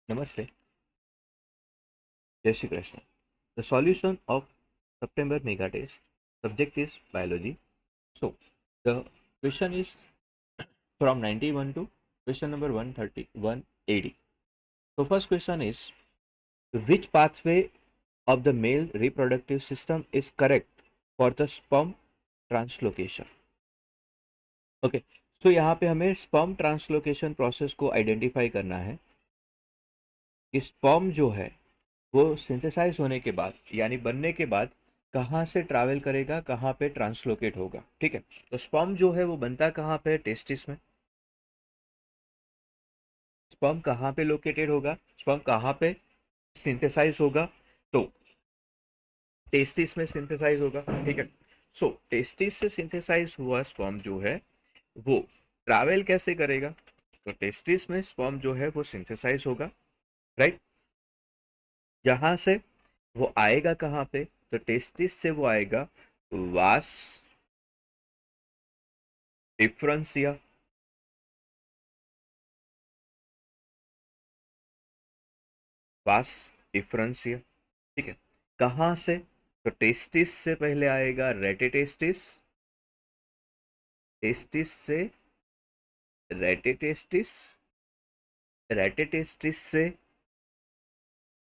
Namaste. Jai Shri Krishna. The solution of September mega test. Subject is biology. So the question is from 91 to question number 131 AD. So first question is, which pathway of the male reproductive system is correct for the sperm translocation? Okay, so यहाँ पे हमें sperm translocation process को identify करना है कि sperm जो है वो सिंथेसाइज होने के बाद यानी बनने के बाद कहाँ से ट्रैवल करेगा, कहाँ पे ट्रांसलोकेट होगा। ठीक है, तो स्पर्म जो है वो बनता कहाँ पे, टेस्टिस में। स्पर्म कहाँ पे लोकेटेड होगा, स्पर्म कहाँ पे सिंथेसाइज होगा, तो टेस्टिस में सिंथेसाइज होगा। ठीक है, सो टेस्टिस से सिंथेसाइज हुआ स्पर्म जो है वो ट्रैवल कैसे करेगा, तो टेस्टिस में स्पर्म जो है वो सिंथेसाइज होगा, राइट। जहां से वो आएगा कहाँ पे, तो टेस्टिस से वो आएगा वास डिफरेंसिया, वास डिफरेंसिया। ठीक है, कहाँ से, तो टेस्टिस से पहले आएगा रेटेटेस्टिस, टेस्टिस से रेटेटेस्टिस, रेटेटेस्टिस से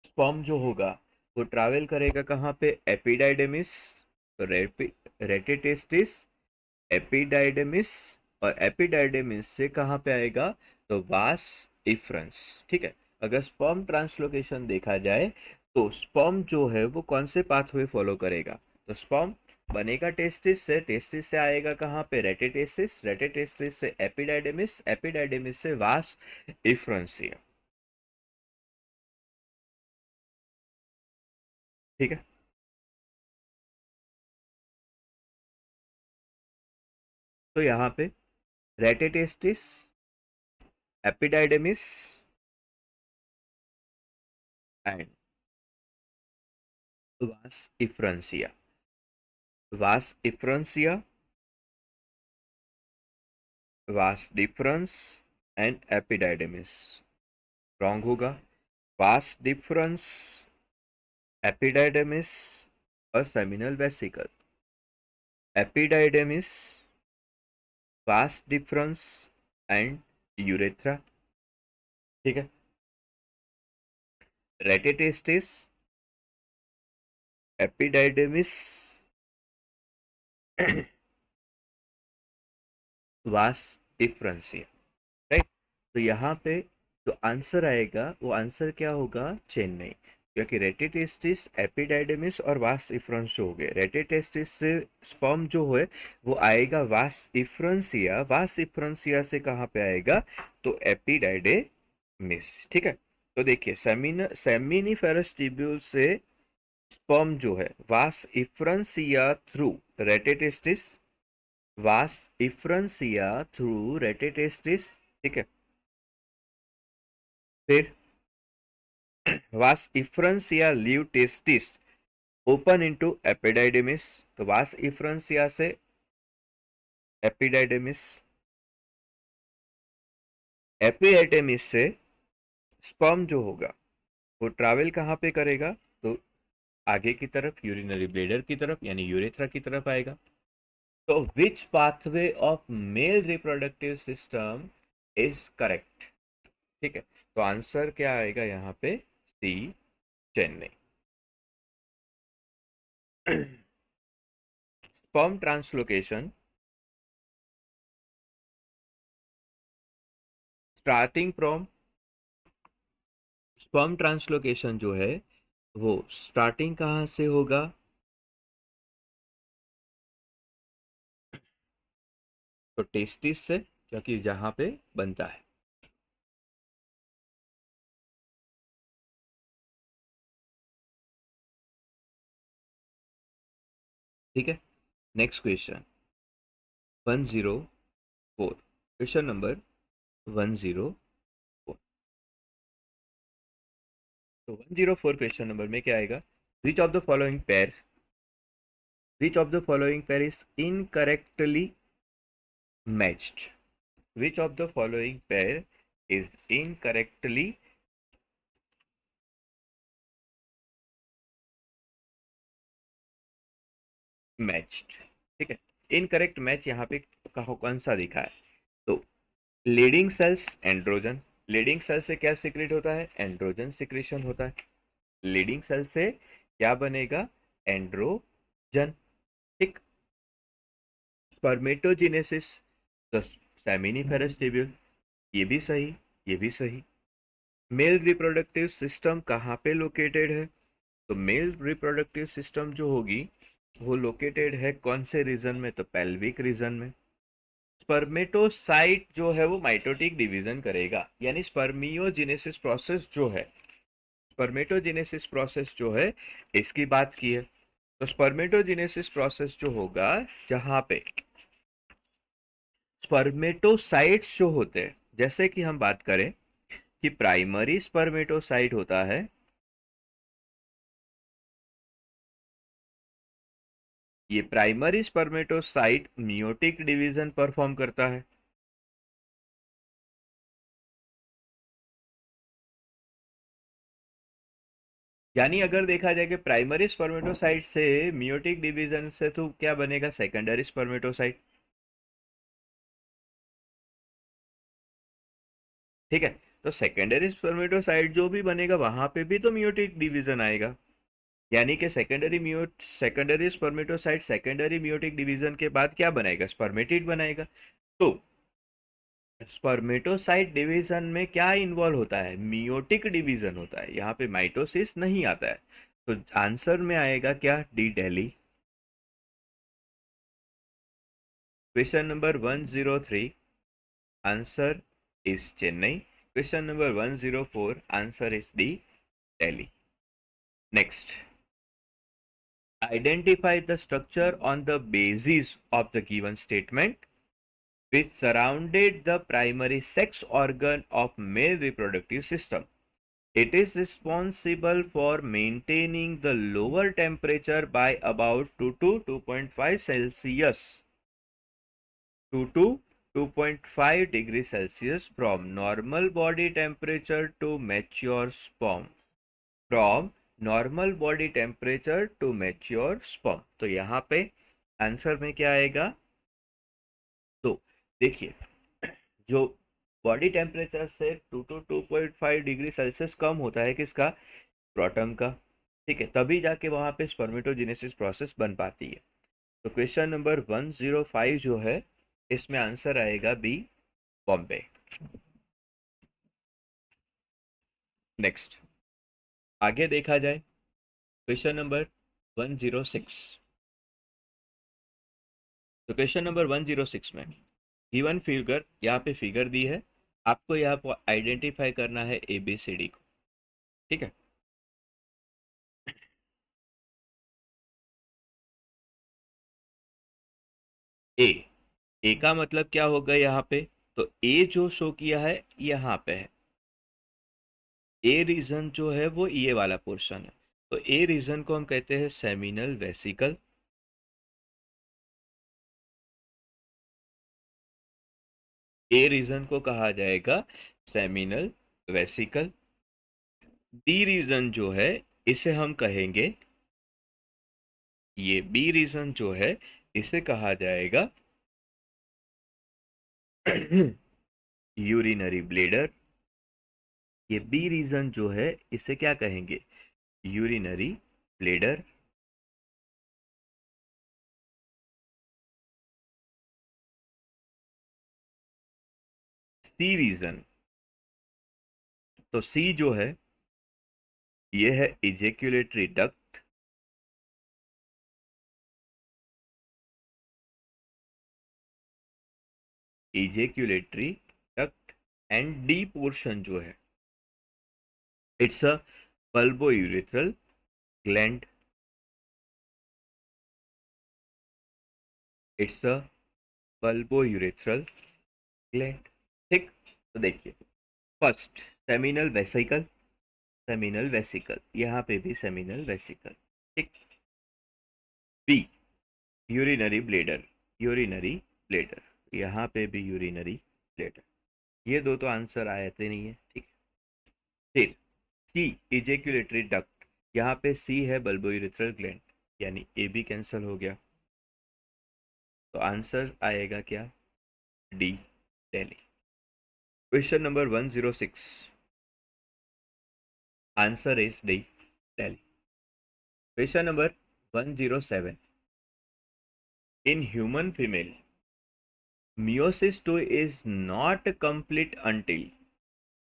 स्पर्म जो होगा वो ट्रैवल करेगा कहाँ पे, एपिडाइडेमिस, तो रेटेटेस्टिस, एपिडाइडेमिस, और एपिडाइडेमिस से कहाँ पे आएगा, तो वास इफ्रंस। ठीक है, अगर स्पर्म ट्रांसलोकेशन देखा जाए तो स्पर्म जो है वो कौन से पाथवे फॉलो करेगा, तो स्पर्म बनेगा टेस्टिस से, टेस्टिस से आएगा कहाँ पे, रेटेटेस्टिस, रेटेटेस्टिस से एपिडाइडेमिस, एपिडाइडेमिस से वास इफ्रंसिया। ठीक है, तो यहाँ पे रेटेटेस्टिस, एपिडाइडेमिस एंड वास इफ्रंसिया, वास इफ्रंसिया, वास डिफरेंस एंड एपिडाइडेमिस। रॉन्ग होगा, वास डिफरेंस, एपिडाइडेमिस और seminal vesicle. एपिडाइडेमिस, vas deferens and urethra. ठीक है, रेटेटेस्टिस, एपिडाइडेमिस, वास डिफरेंसिया, राइट। तो यहाँ पे जो आंसर आएगा वो आंसर क्या होगा, चेन्नई, क्योंकि रेटिटेस्टिस, एपिडाइडेमिस और वास इफ्रंस जो हो गए, रेटिटेस्टिस से स्पर्म जो है वो आएगा वास इफ्रंसिया, वास इफ्रंसिया से कहाँ पे आएगा, तो एपिडाइडेमिस। ठीक है, तो देखिए सेमिनिफेरस ट्यूब्यूल से स्पर्म जो है वास इफ्रंसिया थ्रू रेटिटेस्टिस, वास इफ्रंसिया थ्रू रेटिटेस्टिस। ठीक है, फिर वास इफ्रंसिया लीव टेस्टिस ओपन इनटू एपिडाइडेमिस, तो वास इफ्रंसिया से एपिडाइडेमिस, एपिडाइडेमिस से स्पर्म जो होगा वो ट्रैवल कहाँ पे करेगा, तो आगे की तरफ यूरिनरी ब्लेडर की तरफ यानी यूरेथ्रा की तरफ आएगा। तो which pathway of male reproductive system is correct. ठीक है, तो आंसर क्या आएगा यहाँ पे, C, Chennai. Sperm translocation starting from, sperm translocation जो है वो स्टार्टिंग कहाँ से होगा, तो टेस्टिस से, क्योंकि जहाँ पे बनता है। ठीक है, नेक्स्ट क्वेश्चन 104, क्वेश्चन नंबर 104। तो 104 क्वेश्चन नंबर में क्या आएगा, विच of the following pair, which of the following pair is incorrectly matched, which of the following pair is incorrectly matched, ठीक है। इनकरेक्ट मैच यहाँ पे कौन सा दिखा है? तो leading cells androgen, leading cell से क्या सिक्रेट होता है? एंड्रोजन सिक्रेशन होता है। लीडिंग सेल से क्या बनेगा? एंड्रोजन, ठीक। स्पर्मेटोजेनेसिस, तो सेमिनिफेरस टिब्यूल, ये भी सही, ये भी सही। मेल रिप्रोडक्टिव सिस्टम कहाँ पे लोकेटेड है? तो मेल रिप्रोडक्टिव सिस्टम जो होगी वो लोकेटेड है कौन से रीजन में? तो पेल्विक रीजन में। स्पर्मेटोसाइट जो है वो माइटोटिक डिवीजन करेगा, यानी स्पर्मियोजेनेसिस प्रोसेस जो है, स्पर्मेटोजेनेसिस प्रोसेस जो है इसकी बात की है। तो स्पर्मेटोजेनेसिस प्रोसेस जो होगा जहां पे स्पर्मेटोसाइट्स जो होते हैं, जैसे कि हम बात करें कि प्राइमरी स्पर्मेटोसाइट होता है, ये primary spermatocyte meiotic division perform करता है। यानी अगर देखा जाए कि प्राइमरी स्पर्मेटोसाइट से मियोटिक डिवीजन से तो क्या बनेगा? सेकेंडरी स्पर्मेटोसाइट, ठीक है। तो सेकेंडरी स्पर्मेटोसाइट जो भी बनेगा वहां पे भी तो मियोटिक डिवीजन आएगा, यानी कि secondary spermatocyte secondary meiotic division के बाद क्या बनाएगा? स्पर्मेटिड बनाएगा। तो स्पर्मेटोसाइट डिवीजन में क्या इन्वॉल्व होता है? मियोटिक डिवीजन होता है, यहाँ पे माइटोसिस नहीं आता है। तो आंसर में आएगा क्या? D, Delhi. Question number 103, answer is Chennai. Question number 104, answer is D, Delhi. Next, identify the structure on the basis of the given statement which surrounded the primary sex organ of male reproductive system. It is responsible for maintaining the lower temperature by about 2 to 2.5 Celsius, 2 to 2.5 degrees Celsius from normal body temperature to mature sperm, from normal body temperature to mature sperm. तो यहाँ पे answer में क्या आएगा? तो देखिए, जो body temperature से 2 to 2.5 डिग्री सेल्सियस कम होता है किसका? प्रोटम का, ठीक है। तभी जाके वहां पे स्पर्मेटोजेनेसिस प्रोसेस बन पाती है। तो क्वेश्चन नंबर 105 जो है इसमें आंसर आएगा बी, बॉम्बे। नेक्स्ट, आगे देखा जाए क्वेश्चन नंबर 106। तो क्वेश्चन नंबर 106 में गिवन फिगर, यहाँ पे फिगर दी है, आपको यहाँ पर आइडेंटिफाई करना है ए बी सी डी को, ठीक है। ए, ए का मतलब क्या होगा यहाँ पे? तो ए जो शो किया है यहाँ पे है, ए रीजन जो है वो ये वाला पोर्शन है। तो ए रीजन को हम कहते हैं सेमिनल वेसिकल, ए रीजन को कहा जाएगा सेमिनल वेसिकल। बी रीजन जो है इसे हम कहेंगे, ये बी रीजन जो है इसे कहा जाएगा यूरिनरी ब्लेडर। ये बी रीजन जो है इसे क्या कहेंगे? Urinary bladder. सी रीजन, तो सी जो है ये है ejaculatory duct, ejaculatory duct. And D portion जो है it's a bulbourethral gland, it's a bulbourethral gland, ठीक। तो देखिए, first seminal vesicle, seminal vesicle, यहाँ पे भी सेमिनल वेसिकल, ठीक। B urinary bladder, urinary bladder, यहाँ पे भी यूरिनरी ब्लेडर। ये दो तो आंसर आए थे नहीं है, ठीक। फिर सी इजेक्यूलेटरी डक्ट, यहाँ पे सी है बल्बोयूरेथ्रल ग्लैंड, यानी ए भी कैंसिल हो गया। तो आंसर आएगा क्या? D, Delhi. Question number 106, answer is D, Delhi. Question number 107, in human female meiosis 2 is not complete until,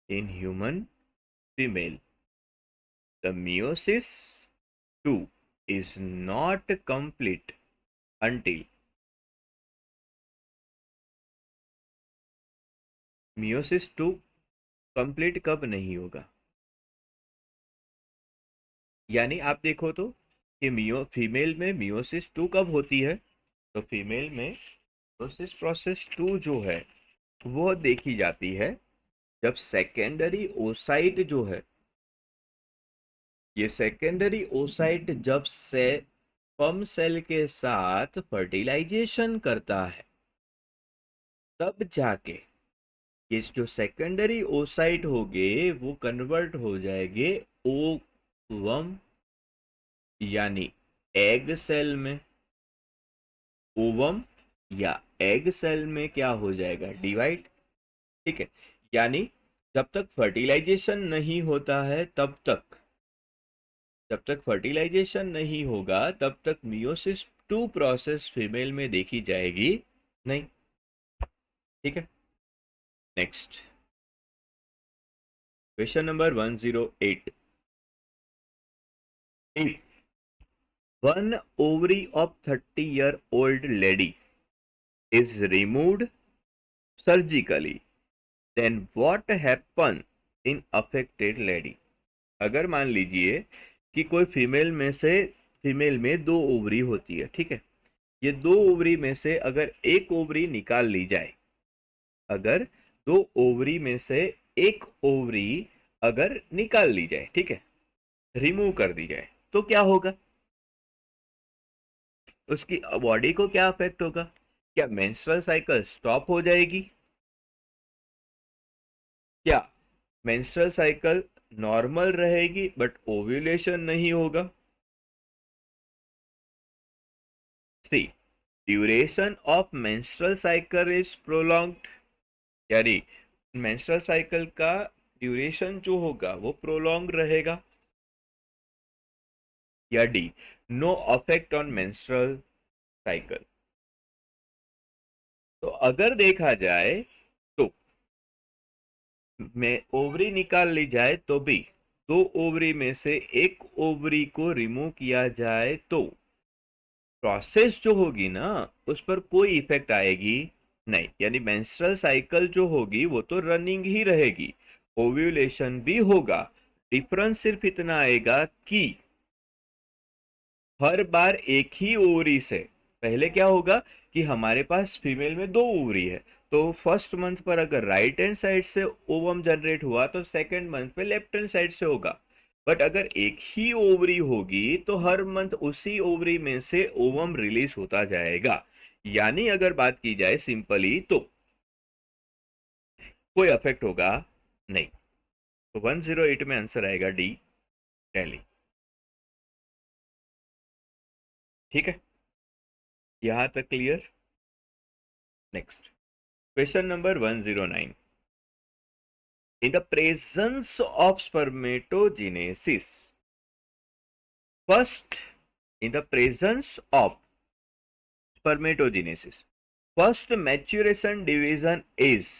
in human female the meiosis 2 is not complete until, meiosis 2 complete कब नहीं होगा? यानी आप देखो तो कि फीमेल में मियोसिस 2 कब होती है? तो फीमेल में मियोसिस प्रोसेस 2 जो है वो देखी जाती है जब सेकेंडरी ओसाइट जो है, ये सेकेंडरी ओसाइट जब से स्पर्म सेल के साथ फर्टिलाइजेशन करता है, तब जाके ये जो सेकेंडरी ओसाइट होंगे वो कन्वर्ट हो जाएंगे ओवम यानी एग सेल में। ओवम या एग सेल में क्या हो जाएगा? डिवाइड। ठीक है, यानी जब तक फर्टिलाइजेशन नहीं होता है तब तक, जब तक फर्टिलाइजेशन नहीं होगा तब तक मियोसिस 2 प्रोसेस फीमेल में देखी जाएगी नहीं। ठीक है, next question number 108, if one ovary of 30-year-old lady is removed surgically, then what happen in affected lady? अगर मान लीजिए कि कोई फीमेल में दो ओवरी होती है, ठीक है, ये दो ओवरी में से अगर एक ओवरी निकाल ली जाए, अगर दो ओवरी में से एक ओवरी अगर निकाल ली जाए, ठीक है, रिमूव कर दी जाए, तो क्या होगा? उसकी बॉडी को क्या अफेक्ट होगा? क्या मेंस्ट्रुअल साइकिल स्टॉप हो जाएगी? क्या मेंस्ट्रुअल साइकिल नॉर्मल रहेगी बट ओव्यूलेशन नहीं होगा? C, duration of menstrual cycle is prolonged, यानी मेंस्ट्रुअल साइकिल का ड्यूरेशन जो होगा वो प्रोलॉन्ग रहेगा। या D, no affect on menstrual cycle. तो अगर देखा जाए तो में ओवरी निकाल ली जाए तो भी दो ओवरी में से एक ओवरी को रिमूव किया जाए तो प्रोसेस जो होगी ना उस पर कोई इफेक्ट आएगी नहीं, यानी मेंस्ट्रुअल साइकिल जो होगी वो तो रनिंग ही रहेगी, ओव्यूलेशन भी होगा। डिफरेंस सिर्फ इतना आएगा कि हर बार एक ही ओवरी से, पहले क्या होगा कि हमारे पास फीमेल में दो ओवरी है, तो फर्स्ट मंथ पर अगर राइट हैंड साइड से ओवम जनरेट हुआ तो सेकंड मंथ पे लेफ्ट हैंड साइड से होगा। बट अगर एक ही ओवरी होगी तो हर मंथ उसी ओवरी में से ओवम रिलीज होता जाएगा। यानी अगर बात की जाए सिंपली तो कोई अफेक्ट होगा नहीं। तो 108 में आंसर आएगा डी, दिल्ली। ठीक है, यहां तक clear? Next question number 109, in the presence of spermatogenesis, first, in the presence of spermatogenesis, first maturation division is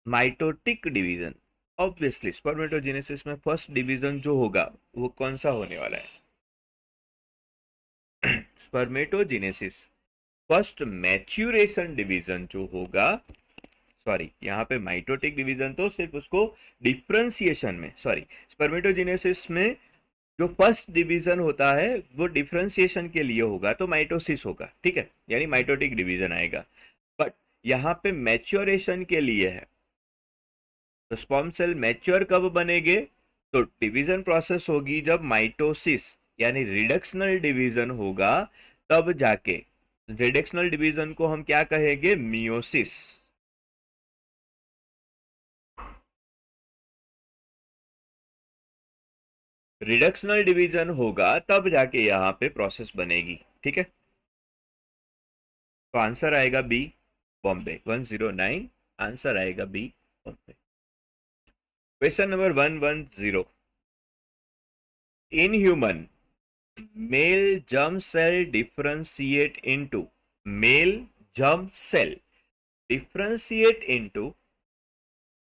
mitotic division। Obviously spermatogenesis में फर्स्ट डिवीजन जो होगा वो कौन सा होने वाला है? स्पर्मेटोजेनेसिस फर्स्ट मैच्यूरेशन डिवीजन जो होगा, सॉरी यहाँ पे माइटोटिक डिवीजन तो सिर्फ उसको डिफ्रेंसिएशन में, सॉरी स्पर्मेटोजेनेसिस में जो फर्स्ट डिवीजन होता है वो डिफ्रेंसिएशन के लिए होगा तो माइटोसिस होगा। ठीक है, यानी माइटोटिक डिवीजन आएगा। बट यहाँ पे मैच्योरेशन के लिए है, तो स्पर्म सेल मैच्योर कब बनेंगे? तो डिवीजन प्रोसेस होगी जब माइटोसिस यानी रिडक्शनल डिवीजन होगा, तब जाके रिडक्शनल डिवीजन को हम क्या कहेंगे? मियोसिस। रिडक्शनल डिवीजन होगा तब जाके यहाँ पे प्रोसेस बनेगी। ठीक है, तो आंसर आएगा बी, बॉम्बे। 109 आंसर आएगा B, Bombay. Question number 110, in human male germ cell differentiate into male germ cell differentiate into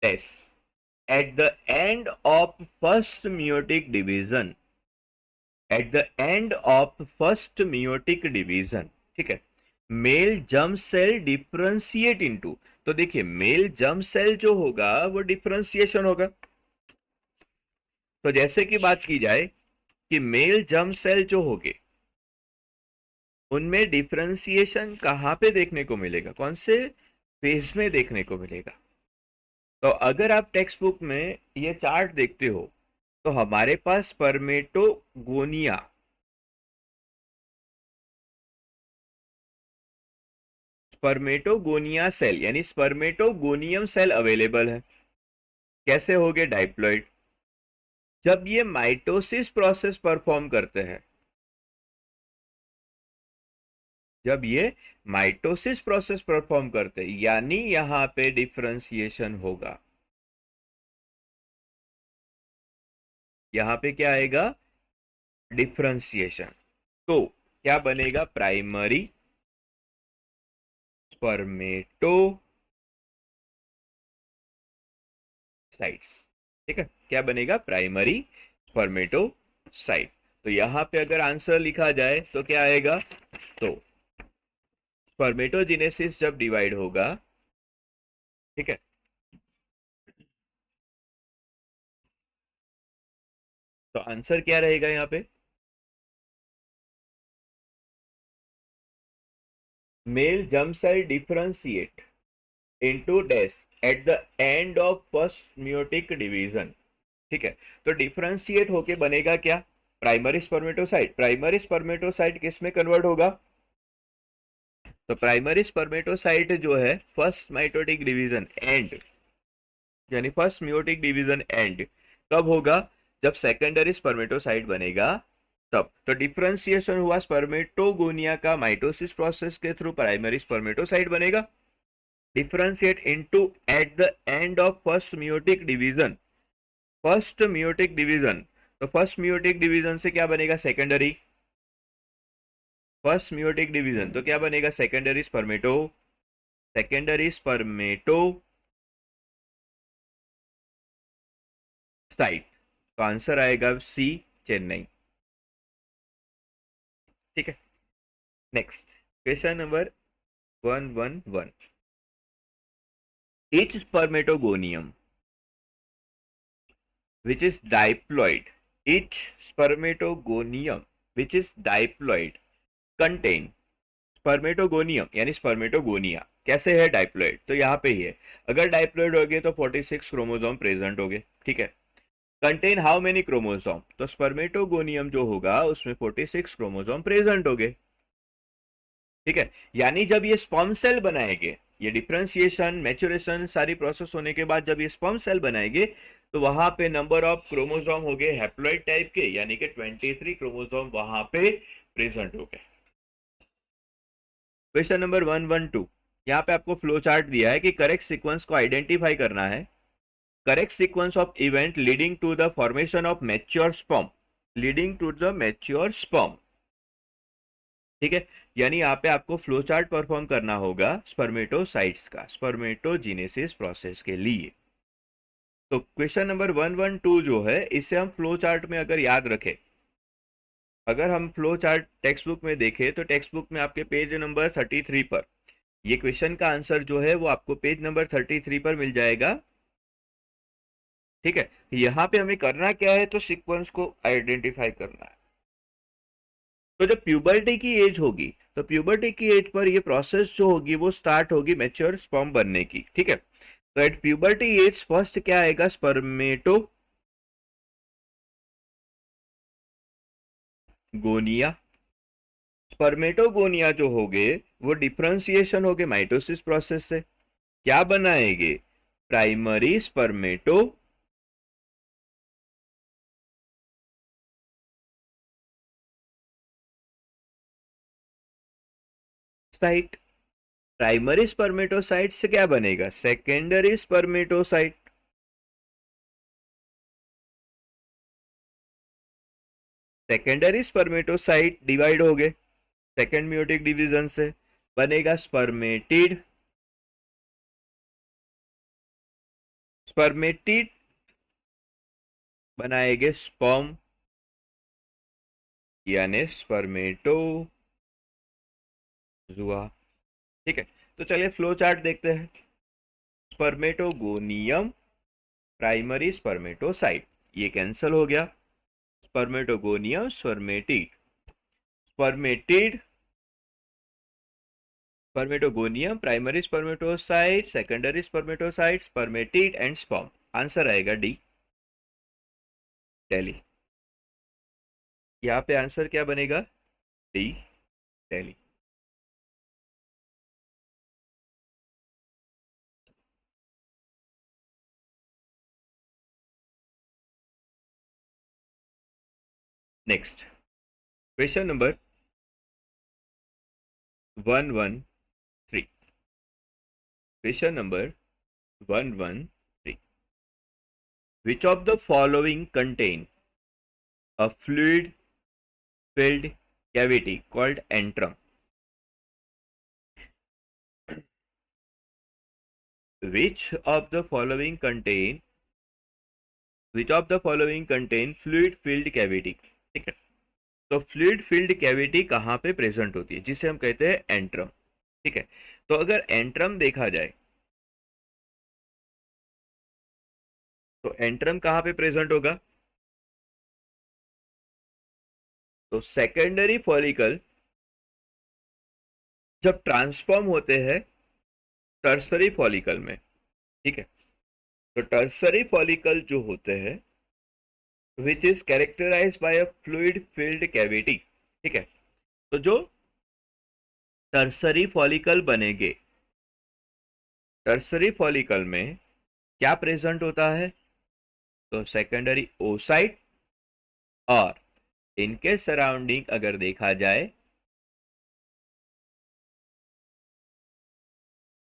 S at the end of first meiotic division, at the end of first meiotic division, ठीक है। Male germ cell differentiate into, तो देखिए mail germ cell जो होगा वो differentiation होगा। तो जैसे कि बात की जाए कि मेल जर्म सेल जो होंगे उनमें डिफरेंशिएशन कहाँ पे देखने को मिलेगा, कौन से फेज में देखने को मिलेगा। तो अगर आप टेक्स्ट बुक में ये चार्ट देखते हो तो हमारे पास स्पर्मेटोगोनिया, स्पर्मेटोगोनिया सेल यानी स्पर्मेटोगोनियम सेल अवेलेबल है। कैसे हो गए डाइप्लॉइड, जब ये माइटोसिस प्रोसेस परफॉर्म करते हैं, जब ये माइटोसिस प्रोसेस परफॉर्म करते हैं यानी यहां पे डिफरेंशिएशन होगा। यहां पे क्या आएगा, डिफरेंशिएशन। तो क्या बनेगा, प्राइमरी स्पर्मेटोसाइट्स, ठीक है। क्या बनेगा, प्राइमरी स्पर्मेटोसाइट। तो यहां पे अगर आंसर लिखा जाए तो क्या आएगा, तो स्पर्मेटोजेनेसिस जब डिवाइड होगा, ठीक है, तो आंसर क्या रहेगा यहाँ पे, male germ cell differentiate into dash at the end of first meiotic division, ठीक है। तो डिफरेंशिएट होके बनेगा क्या, प्राइमरी स्पर्मेटोसाइट। प्राइमरी स्पर्मेटोसाइट किस में कन्वर्ट होगा, तो प्राइमरी स्पर्मेटोसाइट जो है फर्स्ट माइटोटिक डिवीजन एंड, यानी फर्स्ट म्यूटिक डिवीजन एंड कब होगा, जब सेकेंडरी स्पर्मेटोसाइट बनेगा तब। तो डिफरेंशिएशन हुआ स्पर्मेटोगोनिया का माइटोसिस प्रोसेस के थ्रू, प्राइमरी स्पर्मेटोसाइट बनेगा। Differentiate into eight the end of first meiotic division, first meiotic division, तो फर्स्ट म्यूटिक डिवीजन से क्या बनेगा, सेकेंडरी, फर्स्ट म्यूटिक डिवीजन तो क्या बनेगा, सेकेंडरी स्पर्मेटो, सेकेंडरी स्पर्मेटो साइट। तो आंसर आएगा सी, चेन्नई, ठीक है। Next question number 111, each spermatogonium which is diploid, each spermatogonium which is diploid contain, spermatogonium यानी स्पर्मेटोगोनिया कैसे है डाइप्लॉइड, तो यहाँ पे ही है। अगर डाइप्लॉइड हो गए तो 46 क्रोमोसोम प्रेजेंट हो गए, ठीक है। कंटेन हाउ मेनी क्रोमोसोम, तो स्पर्मेटोगोनियम जो होगा उसमें 46 क्रोमोसोम प्रेजेंट हो गए, ठीक है। यानी जब ये स्पर्म सेल बनाएंगे, ये डिफरेंशिएशन मैच्योरेशन सारी प्रोसेस होने के बाद जब ये स्पर्म सेल बनाएंगे तो वहां पे नंबर ऑफ क्रोमोसोम हो गए हैप्लॉइड टाइप के, यानी कि 23 क्रोमोसोम वहां पे प्रेजेंट हो गए। क्वेश्चन नंबर 112, यहाँ पे आपको फ्लो चार्ट दिया है कि करेक्ट सीक्वेंस को आइडेंटिफाई करना है, correct sequence of event leading to the formation of mature sperm, leading to the mature sperm, ठीक है। यानी यहाँ पे आपको फ्लो चार्ट परफॉर्म करना होगा स्पर्मेटोसाइट्स का, स्पर्मेटोजेनेसिस प्रोसेस के लिए। तो क्वेश्चन नंबर 112 जो है इसे हम फ्लो चार्ट में अगर याद रखें, अगर हम फ्लो चार्ट टेक्स्ट बुक में देखें तो टेक्स्ट बुक में आपके पेज नंबर 33 पर ये क्वेश्चन का आंसर जो है वो आपको पेज नंबर 33 पर मिल जाएगा, ठीक है। यहाँ पे हमें करना क्या है, तो सीक्वेंस को आइडेंटिफाई करना है। तो जब प्यूबर्टी की एज होगी तो प्यूबर्टी की एज पर ये प्रोसेस जो होगी वो स्टार्ट होगी मैच्योर स्पर्म बनने की, ठीक है। तो एट प्यूबर्टी एज फर्स्ट क्या आएगा, स्पर्मेटोगोनिया, स्पर्मेटोगोनिया जो होगे वो डिफरेंशिएशन होगे माइटोसिस प्रोसेस से, क्या बनाएंगे, प्राइमरी स्पर्मेटोसाइट, प्राइमरी स्पर्मेटोसाइट से क्या बनेगा? Secondary spermatocyte. Secondary spermatocyte divide हो गए सेकेंड म्यूटिक डिवीजन से, बनेगा स्पर्मेटिड। स्पर्मेटिड बनाएंगे स्पर्म यानी स्पर्मेटोजुआ। ठीक है, तो चलिए फ्लो चार्ट देखते हैं। स्पर्मेटोगोनियम, प्राइमरी स्पर्मेटोसाइट, ये कैंसिल हो गया। Spermatogonium, spermatid, spermatid, spermatogonium, primary spermatocyte, secondary spermatocyte, spermatid and sperm. Answer आएगा डी, दिल्ली। यहाँ पे आंसर क्या बनेगा? D, Delhi. Next question number 113। Question number 113। Which of the following contain a fluid filled cavity called antrum? Which of the following contain fluid filled cavity? ठीक है, तो fluid field cavity कहाँ पे प्रेजेंट होती है, जिसे हम कहते हैं एंट्रम। ठीक है, तो अगर एंट्रम देखा जाए तो एंट्रम कहाँ पे प्रेजेंट होगा? तो सेकेंडरी फॉलिकल जब ट्रांसफॉर्म होते हैं टर्सरी फॉलिकल में। ठीक है, तो टर्सरी फॉलिकल जो होते हैं which is characterized by a fluid field cavity. ठीक है, तो जो टर्सरी फॉलिकल बनेंगे, टर्सरी फॉलिकल में क्या प्रेजेंट होता है? तो सेकेंडरी ओसाइट, और इनके सराउंडिंग अगर देखा जाए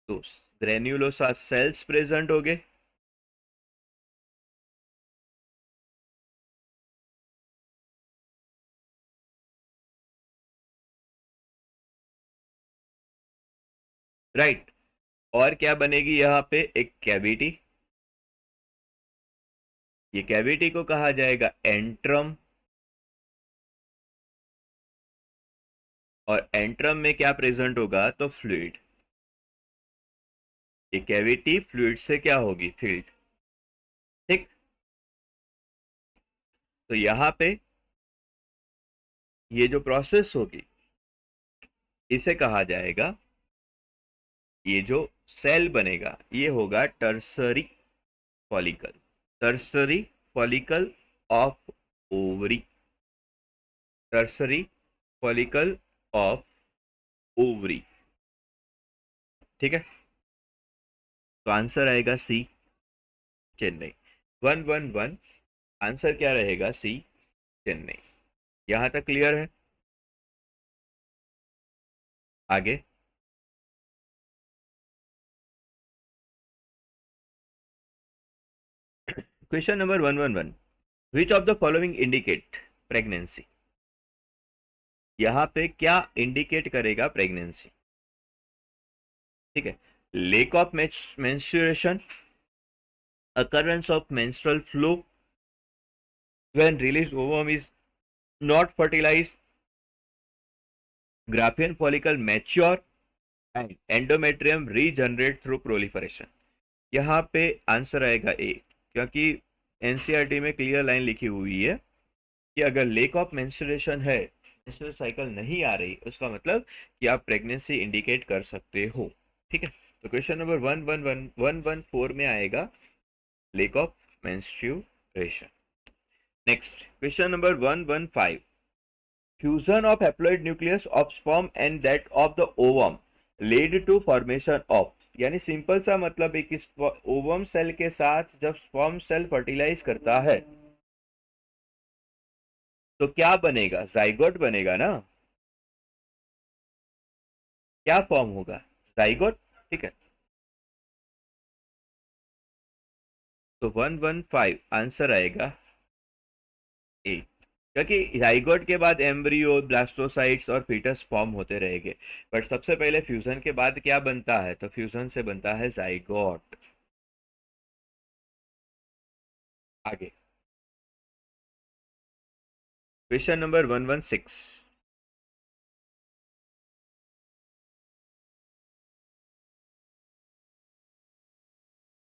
तो ग्रेन्युलोसा सेल्स प्रेजेंट हो गए। राइट, और क्या बनेगी यहाँ पे? एक कैविटी। ये कैविटी को कहा जाएगा एंट्रम, और एंट्रम में क्या प्रेजेंट होगा? तो फ्लूइड। ये कैविटी फ्लूइड से क्या होगी? फिल्ड। ठीक, तो यहाँ पे ये जो प्रोसेस होगी इसे कहा जाएगा, ये जो सेल बनेगा ये होगा tertiary follicle. Tertiary follicle of ovary, tertiary follicle of ovary. ठीक है, तो आंसर आएगा सी, चेन्नई। 111, आंसर क्या रहेगा? सी, चेन्नई। यहां तक क्लियर है? आगे question number 111। Which of the following indicate pregnancy? यहां पे क्या इंडिकेट करेगा प्रेगनेंसी? ठीक है, lake of menstruation, occurrence of menstrual flow when released ovum is not fertilized, Graafian follicle mature and endometrium regenerate through proliferation। यहाँ पे answer आएगा ए, क्योंकि एनसीईआरटी में क्लियर लाइन लिखी हुई है कि अगर लेक ऑफ मेंस्ट्रुएशन है, मेंस्ट्रुअल साइकिल नहीं आ रही, उसका मतलब कि आप प्रेगनेंसी इंडिकेट कर सकते हो। ठीक है, तो क्वेश्चन नंबर 114 में आएगा lake of menstruation. Next question number 115। Fusion of haploid nucleus of sperm and that of the ovum lead to formation of, यानी सिंपल सा मतलब है कि ओवम सेल के साथ जब स्पर्म सेल फर्टिलाइज करता है तो क्या बनेगा? जाइगोट बनेगा ना। क्या फॉर्म होगा? जाइगोट, ठीक है। तो 115 आंसर आएगा ए, क्योंकि जाइगोट के बाद एम्ब्रियो, ब्लास्टोसाइट्स और फीटस फॉर्म होते रहेंगे, बट सबसे पहले फ्यूजन के बाद क्या बनता है, तो फ्यूजन से बनता है जाइगोट। आगे question number 116,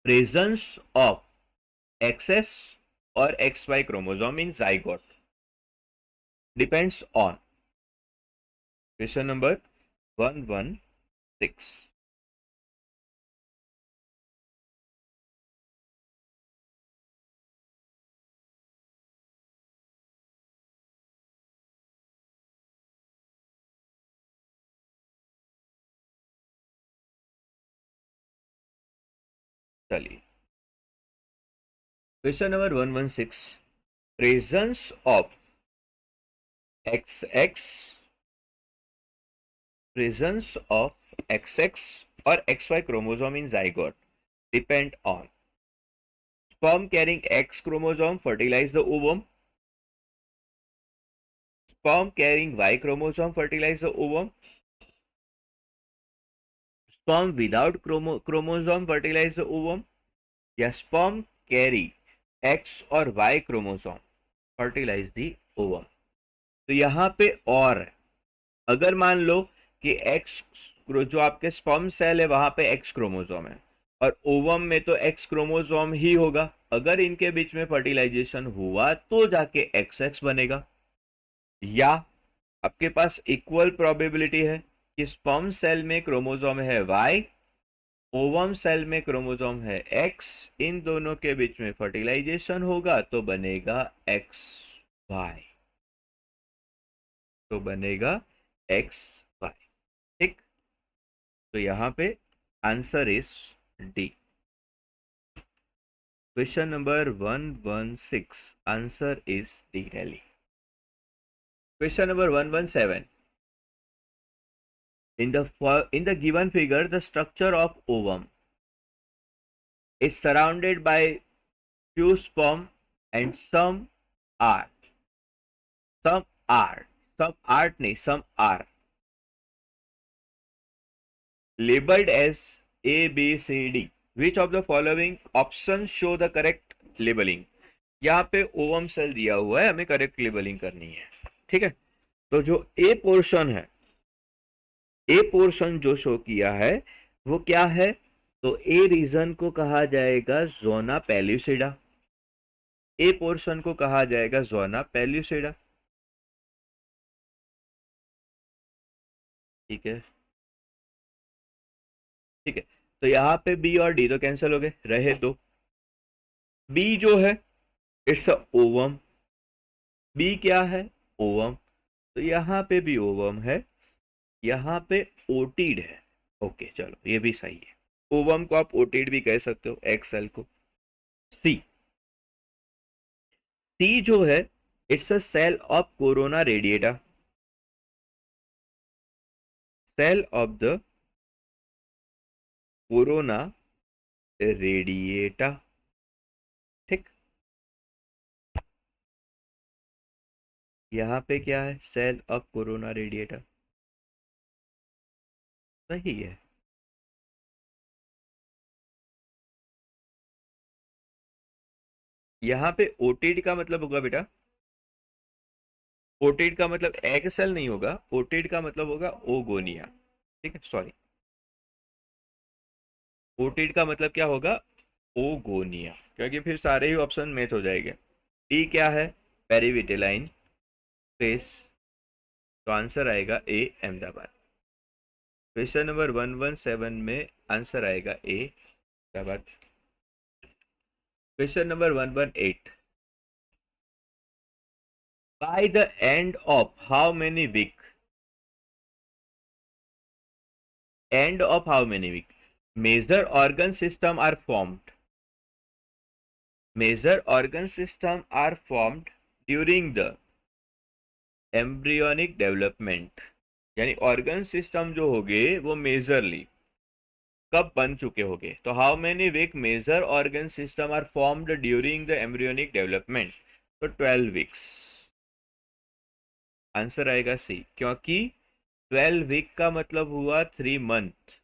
presence of XS और X Y chromosome in zygote depends on, question number 116। चलिए, question number 116, presence of X X, presence of X X और X Y chromosome in zygote depend on sperm carrying X chromosome fertilize the ovum, sperm carrying Y chromosome fertilize the ovum, sperm without chromosome fertilize the ovum, या sperm carry X और Y chromosome fertilize the ovum। तो यहाँ पे और अगर मान लो कि X जो आपके स्पर्म सेल है वहां पे X क्रोमोसोम है और ओवम में तो X क्रोमोसोम ही होगा, अगर इनके बीच में फर्टिलाइजेशन हुआ तो जाके XX बनेगा, या आपके पास इक्वल प्रोबेबिलिटी है कि स्पर्म सेल में क्रोमोसोम है Y, ओवम सेल में क्रोमोसोम है X, इन दोनों के बीच में फर्टिलाइजेशन होगा तो बनेगा XY, तो बनेगा XY, ठीक। तो यहां पे answer is D. Question number 116 answer is D rally. Question number 117, in the given figure the structure of ovum is surrounded by few sperm and are some some are labeled as A, B, C, D. Which of the following options show the correct labeling? यहाँ पे ovum cell दिया हुआ है, हमें correct labelling करनी है, ठीक है। तो जो ए पोर्शन है, ए पोर्शन जो शो किया है वो क्या है, तो ए रीजन को कहा जाएगा जोना पेल्यूसिडा, ए पोर्शन को कहा जाएगा जोना पेल्यूसिडा, ठीक है, ठीक है। तो यहाँ पे बी और डी तो कैंसिल हो गए, रहे दो। बी जो है इट्स अ ओवम, बी क्या है, ओवम, तो यहाँ पे भी ओवम है, यहाँ पे ओटिड है, ओके चलो ये भी सही है, ओवम को आप ओटिड भी कह सकते हो, एक्सेल को। सी, सी जो है it's a cell of corona radiata, cell of the corona radiata, ठीक। यहाँ पे क्या है, सेल ऑफ कोरोना रेडिएटा, सही है। यहाँ पे ओटिड का मतलब होगा बेटा, ओटिड का मतलब एग सेल नहीं होगा, ओटिड का मतलब होगा ओगोनिया, ठीक है, सॉरी, ओटिड का मतलब क्या होगा, ओगोनिया, क्योंकि फिर सारे ही ऑप्शन मैच हो जाएंगे। टी क्या है, पेरीविटेलाइन फेस, तो आंसर आएगा ए अहमदाबाद। क्वेश्चन नंबर 117 में आंसर आएगा A Ahmedabad. Question number 118, by the end of how many week, end of how many week major organ system are formed, major organ system are formed during the embryonic development, यानी organ system जो होंगे वो majorly कब बन चुके होंगे? तो how many week major organ system are formed during the embryonic development? तो 12 वीक्स। आंसर आएगा सी, क्योंकि 12 वीक का मतलब हुआ 3 मंथ।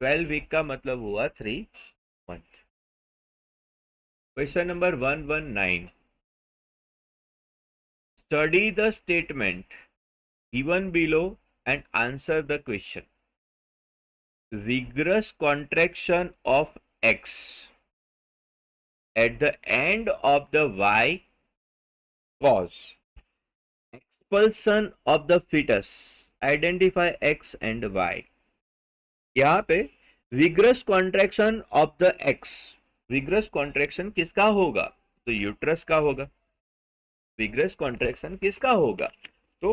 ट्वेल्व वीक का मतलब हुआ 3 month. Question number 119, study the statement given below and answer the question. Vigorous contraction of X at the end of the Y cause expulsion of the fetus. Identify X and Y. यहाँ पे vigorous contraction of the x, vigorous contraction किसका होगा? तो uterus का होगा। Vigorous contraction किसका होगा? तो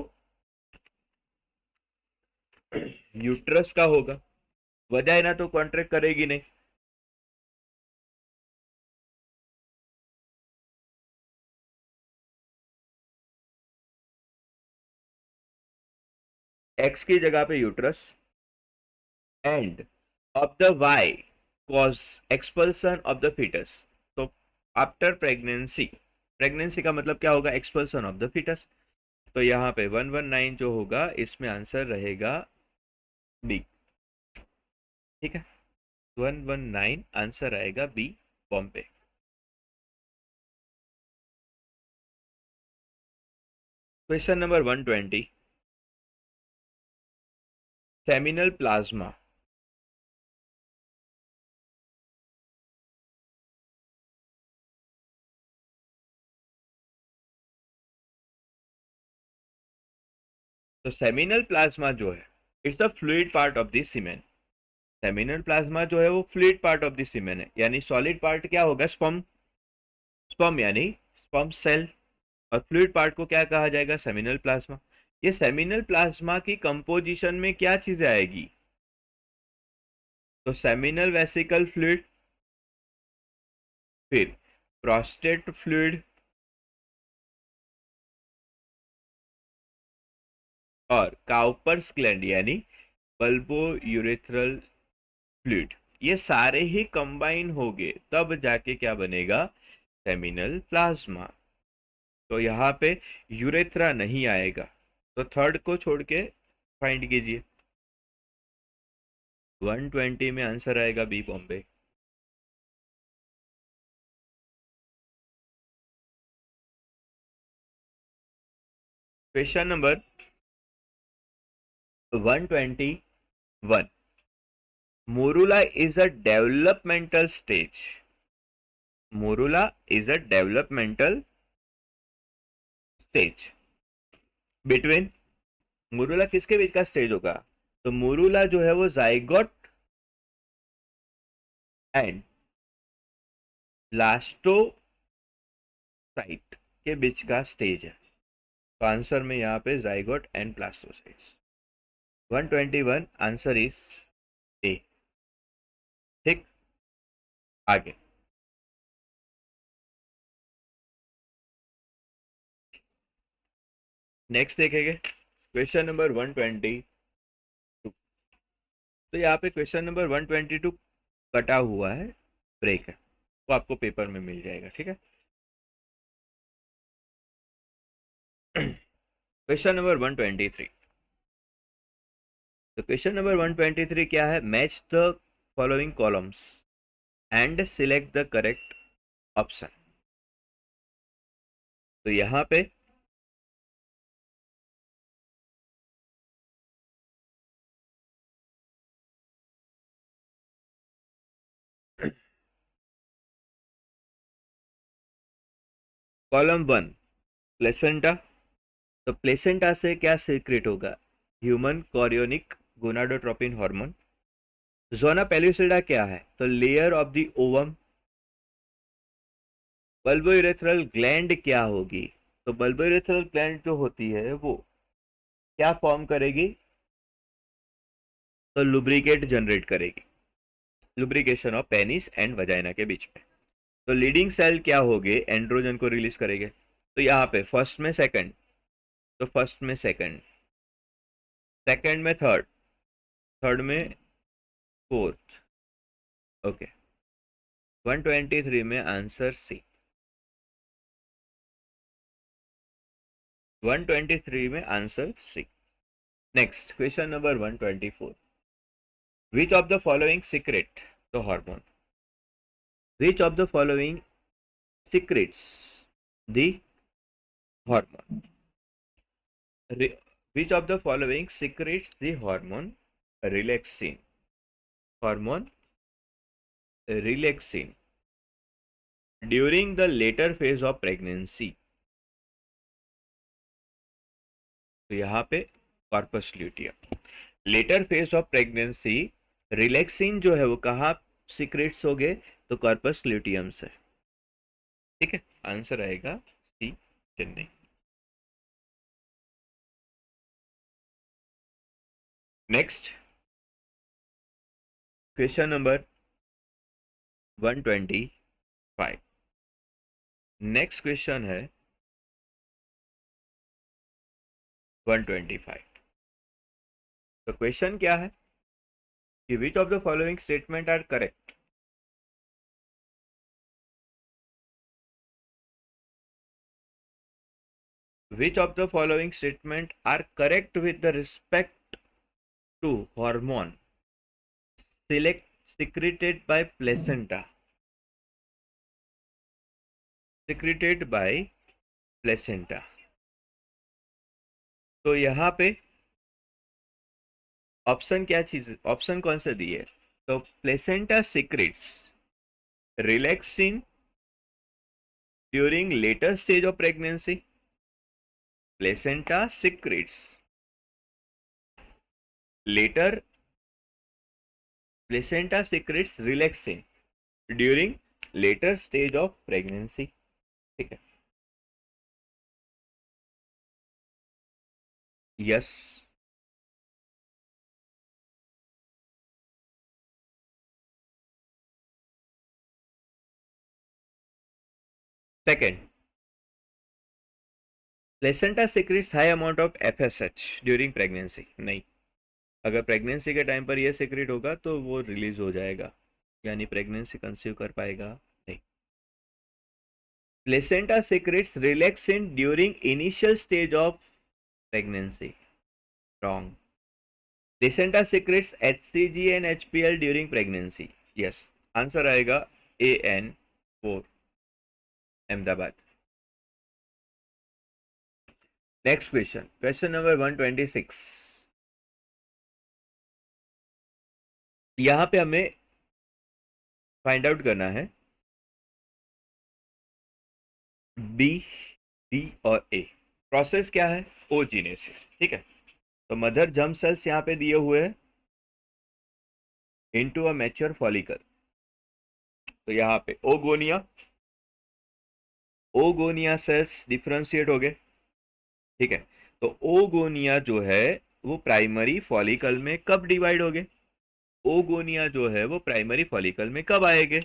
यूट्रस का होगा। वजाइना तो कॉन्ट्रैक्ट करेगी नहीं। एक्स की जगह पे uterus, and of the Y cause expulsion of the foetus. तो आफ्टर प्रेगनेंसी, प्रेगनेंसी का मतलब क्या होगा? Expulsion of the foetus. तो यहाँ पे 119 जो होगा इसमें आंसर रहेगा बी। ठीक है, 119 आंसर आएगा B, Bombay. Question number 120, seminal plasma. तो सेमिनल प्लाज्मा जो है, it's a fluid part of the semen. Seminal plasma जो है वो fluid part of the semen है, यानी सॉलिड पार्ट क्या होगा? स्पर्म। स्पर्म यानी स्पर्म सेल। और फ्लूइड पार्ट को क्या कहा जाएगा? Seminal plasma. ये सेमिनल प्लाज्मा की कंपोजिशन में क्या चीजें आएगी? तो सेमिनल वेसिकल फ्लूइड, फिर प्रोस्टेट फ्लूइड, और काउपर्स ग्लैंड यानी बल्बो यूरेथ्रल फ्लूइड। ये सारे ही कंबाइन हो गए तब जाके क्या बनेगा? Seminal plasma. तो यहाँ पे यूरेथ्रा नहीं आएगा, तो थर्ड को छोड़ के फाइंड कीजिए। 120 में आंसर आएगा B, Bombay. Question number 121, morula is a developmental stage. Morula is a developmental stage between, morula किसके बीच का स्टेज होगा? तो मोरूला जो है वो जाइगोट एंड ब्लास्टोसाइट के बीच का स्टेज है। तो आंसर में यहाँ पे zygote and blastocysts. 121 answer is A. ठीक, आगे नेक्स्ट देखेंगे क्वेश्चन नंबर 122। तो यहाँ पे क्वेश्चन नंबर 122 कटा हुआ है, ब्रेक है, वो आपको पेपर में मिल जाएगा। ठीक है, क्वेश्चन नंबर 123। तो क्वेश्चन नंबर 123 क्या है? Match the following columns and select the correct option. तो यहाँ पे कॉलम 1, प्लेसेंटा। तो प्लेसेंटा से क्या सीक्रेट होगा? Human chorionic gonadotropin hormone. Zona pellucida क्या है? तो layer of the ovum. Bulbourethral gland क्या होगी? तो बल्बोइरेथ्रल ग्लैंड जो होती है वो क्या फॉर्म करेगी? तो लुब्रिकेट जनरेट करेगी, lubrication of penis and vagina के बीच में। तो लीडिंग सेल क्या होगे? एंड्रोजन को रिलीज करेंगे। तो यहाँ पे फर्स्ट में सेकंड, तो फर्स्ट में सेकंड, सेकंड में थर्ड, थर्ड में फोर्थ। ओके, 123 में आंसर सी। 123 में answer C. Next question number 124, which of the following secrete the hormone, which of the following secrets the hormone, which of the following secretes the hormone relaxin, hormone relaxin during the later phase of pregnancy? तो यहाँ पे corpus luteum, later phase of pregnancy, relaxin जो है वो कहाँ secrets हो गए, तो कॉर्पस ल्यूटियम से। ठीक है, आंसर आएगा C, Chennai. Next question number 125, next question है 125। तो क्वेश्चन क्या है कि which of the following statement are correct, which of the following statement are correct with the respect to hormone select secreted by placenta, secreted by placenta? तो यहाँ पे option क्या चीज, ऑप्शन कौन सा दिए, तो placenta secrets relaxin during later stage of pregnancy, placenta secrets later, placenta secrets relaxin during later stage of pregnancy. ठीक है, yes. Second, placenta secrets high amount of FSH during pregnancy, नहीं, अगर प्रेगनेंसी के time पर यह secret होगा तो वो रिलीज हो जाएगा, यानी प्रेगनेंसी कंसीव कर पाएगा नहीं। Placenta secrets relaxin during initial stage of pregnancy, wrong. Placenta secrets HCG and HPL during pregnancy, yes, answer आएगा AN4, Ahmedabad. Next question, question number 126। यहां पे हमें फाइंड आउट करना है बी, डी और ए। प्रोसेस क्या है, ओजीनेसिस। ठीक है, तो मदर जर्म सेल्स यहां पे दिए हुए हैं इनटू अ मैच्योर फॉलिकल, तो यहां पे ओगोनिया, ओगोनिया सेल्स डिफरेंशिएट हो गए। ठीक है, तो ओगोनिया जो है वो प्राइमरी फॉलिकल में कब डिवाइड हो गए, ओगोनिया जो है वो प्राइमरी फॉलिकल में कब आएंगे,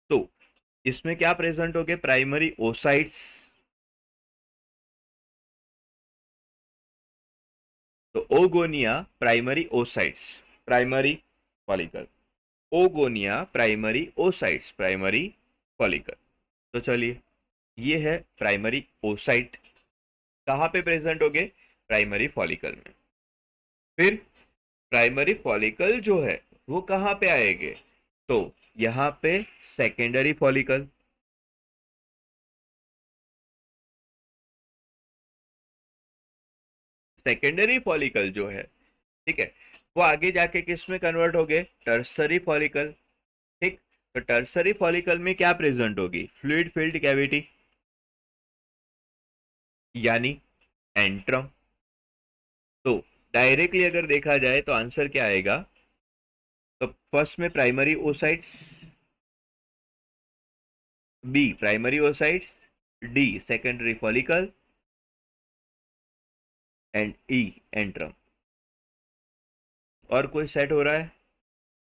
तो इसमें क्या प्रेजेंट हो गए, प्राइमरी ओसाइट्स, तो oogonia primary oocytes, primary follicle, oogonia primary oocytes, primary follicle. तो चलिए, ये है प्राइमरी ओसाइट, कहाँ पे प्रेजेंट हो गए, प्राइमरी फॉलिकल में। फिर प्राइमरी फॉलिकल जो है वो कहाँ पे आएंगे, तो यहाँ पे सेकेंडरी फॉलिकल, सेकेंडरी फॉलिकल जो है, ठीक है, वो आगे जाके किस में कन्वर्ट हो गए, टर्सरी फॉलिकल। ठीक, तो टर्सरी फॉलिकल में क्या प्रेजेंट होगी, फ्लूइड फिल्ड कैविटी, यानी एंट्रम। तो डायरेक्टली अगर देखा जाए तो आंसर क्या आएगा, तो फर्स्ट में primary oocytes, B primary oocytes, D secondary follicle and E antrum. और कोई सेट हो रहा है,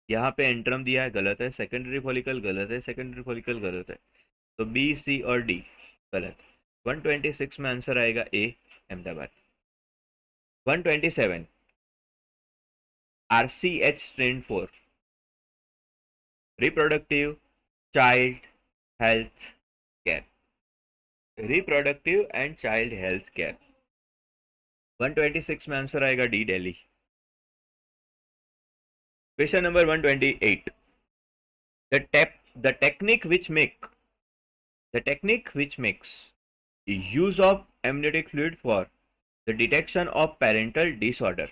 यहाँ पे एंट्रम दिया है, गलत है, सेकेंडरी फॉलिकल गलत है, सेकेंडरी फॉलिकल गलत है, तो बी, सी और डी गलत। 126 में आंसर आएगा A, Ahmedabad. 127 RCH strain 4 reproductive child health care, reproductive and child health care. 126 में आंसर आएगा D Delhi. Question number 128. The technique which makes use of amniotic fluid for the detection of parental disorder.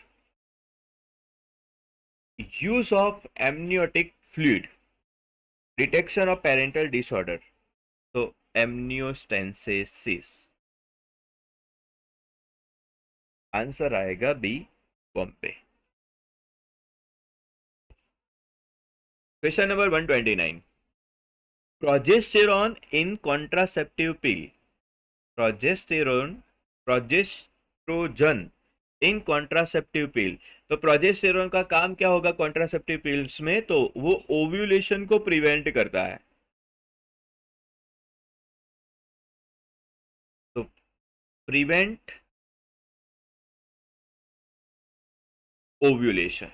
Use of amniotic fluid, detection of parental disorder. तो amniocentesis. Answer आएगा B Bombay. Question number 129. Progesterone in contraceptive pill. Progestogen in contraceptive pill. तो progesterone का काम क्या होगा contraceptive pills में? तो वो ओव्यूलेशन को प्रिवेंट करता है. तो प्रिवेंट ओव्यूलेशन.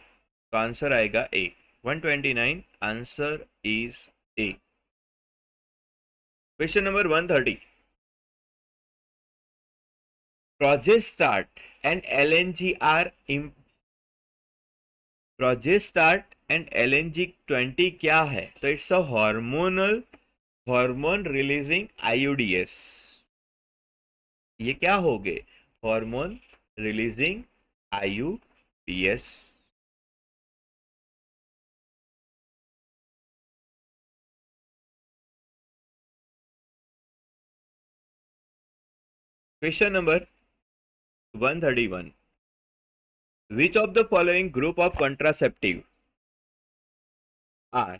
तो आंसर आएगा A. 129 answer is A. Question number 130. Progestasert and LNG20 क्या है? तो it's a hormone releasing IUDs. ये क्या हो गए? Hormone releasing IUDs. Question number 131. Which of the following group of contraceptive are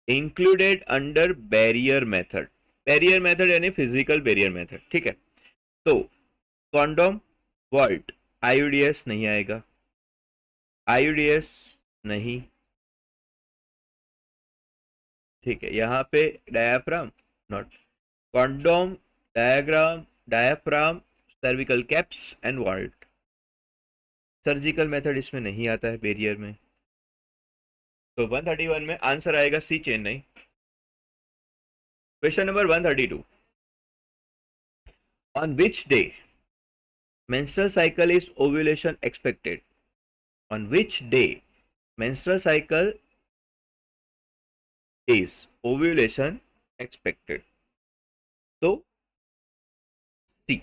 included under barrier method? Barrier method यानी physical barrier method. ठीक है. तो कॉन्डोम, वॉल्ट, IUDs नहीं आएगा. IUDs नहीं. ठीक है. यहाँ पे diaphragm not. Condom, diaphragm, cervical caps and vault. Surgical method इसमें नहीं आता है बैरियर में. तो 131 में आंसर आएगा C Chennai. Question number 132. On which day menstrual cycle is ovulation expected? On which day menstrual cycle is ovulation expected? तो सी.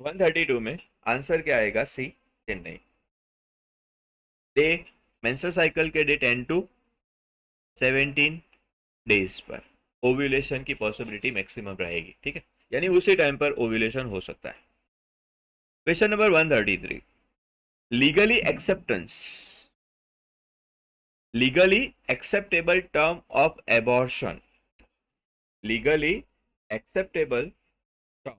132 में आंसर क्या आएगा? C Chennai. Day menstrual cycle के डे 10 to 17 डेज पर ओव्यूलेशन की पॉसिबिलिटी मैक्सिमम रहेगी. ठीक है. यानी उसी टाइम पर ओव्यूलेशन हो सकता है. Question number 133. Legally acceptable term of abortion. Legally acceptable term.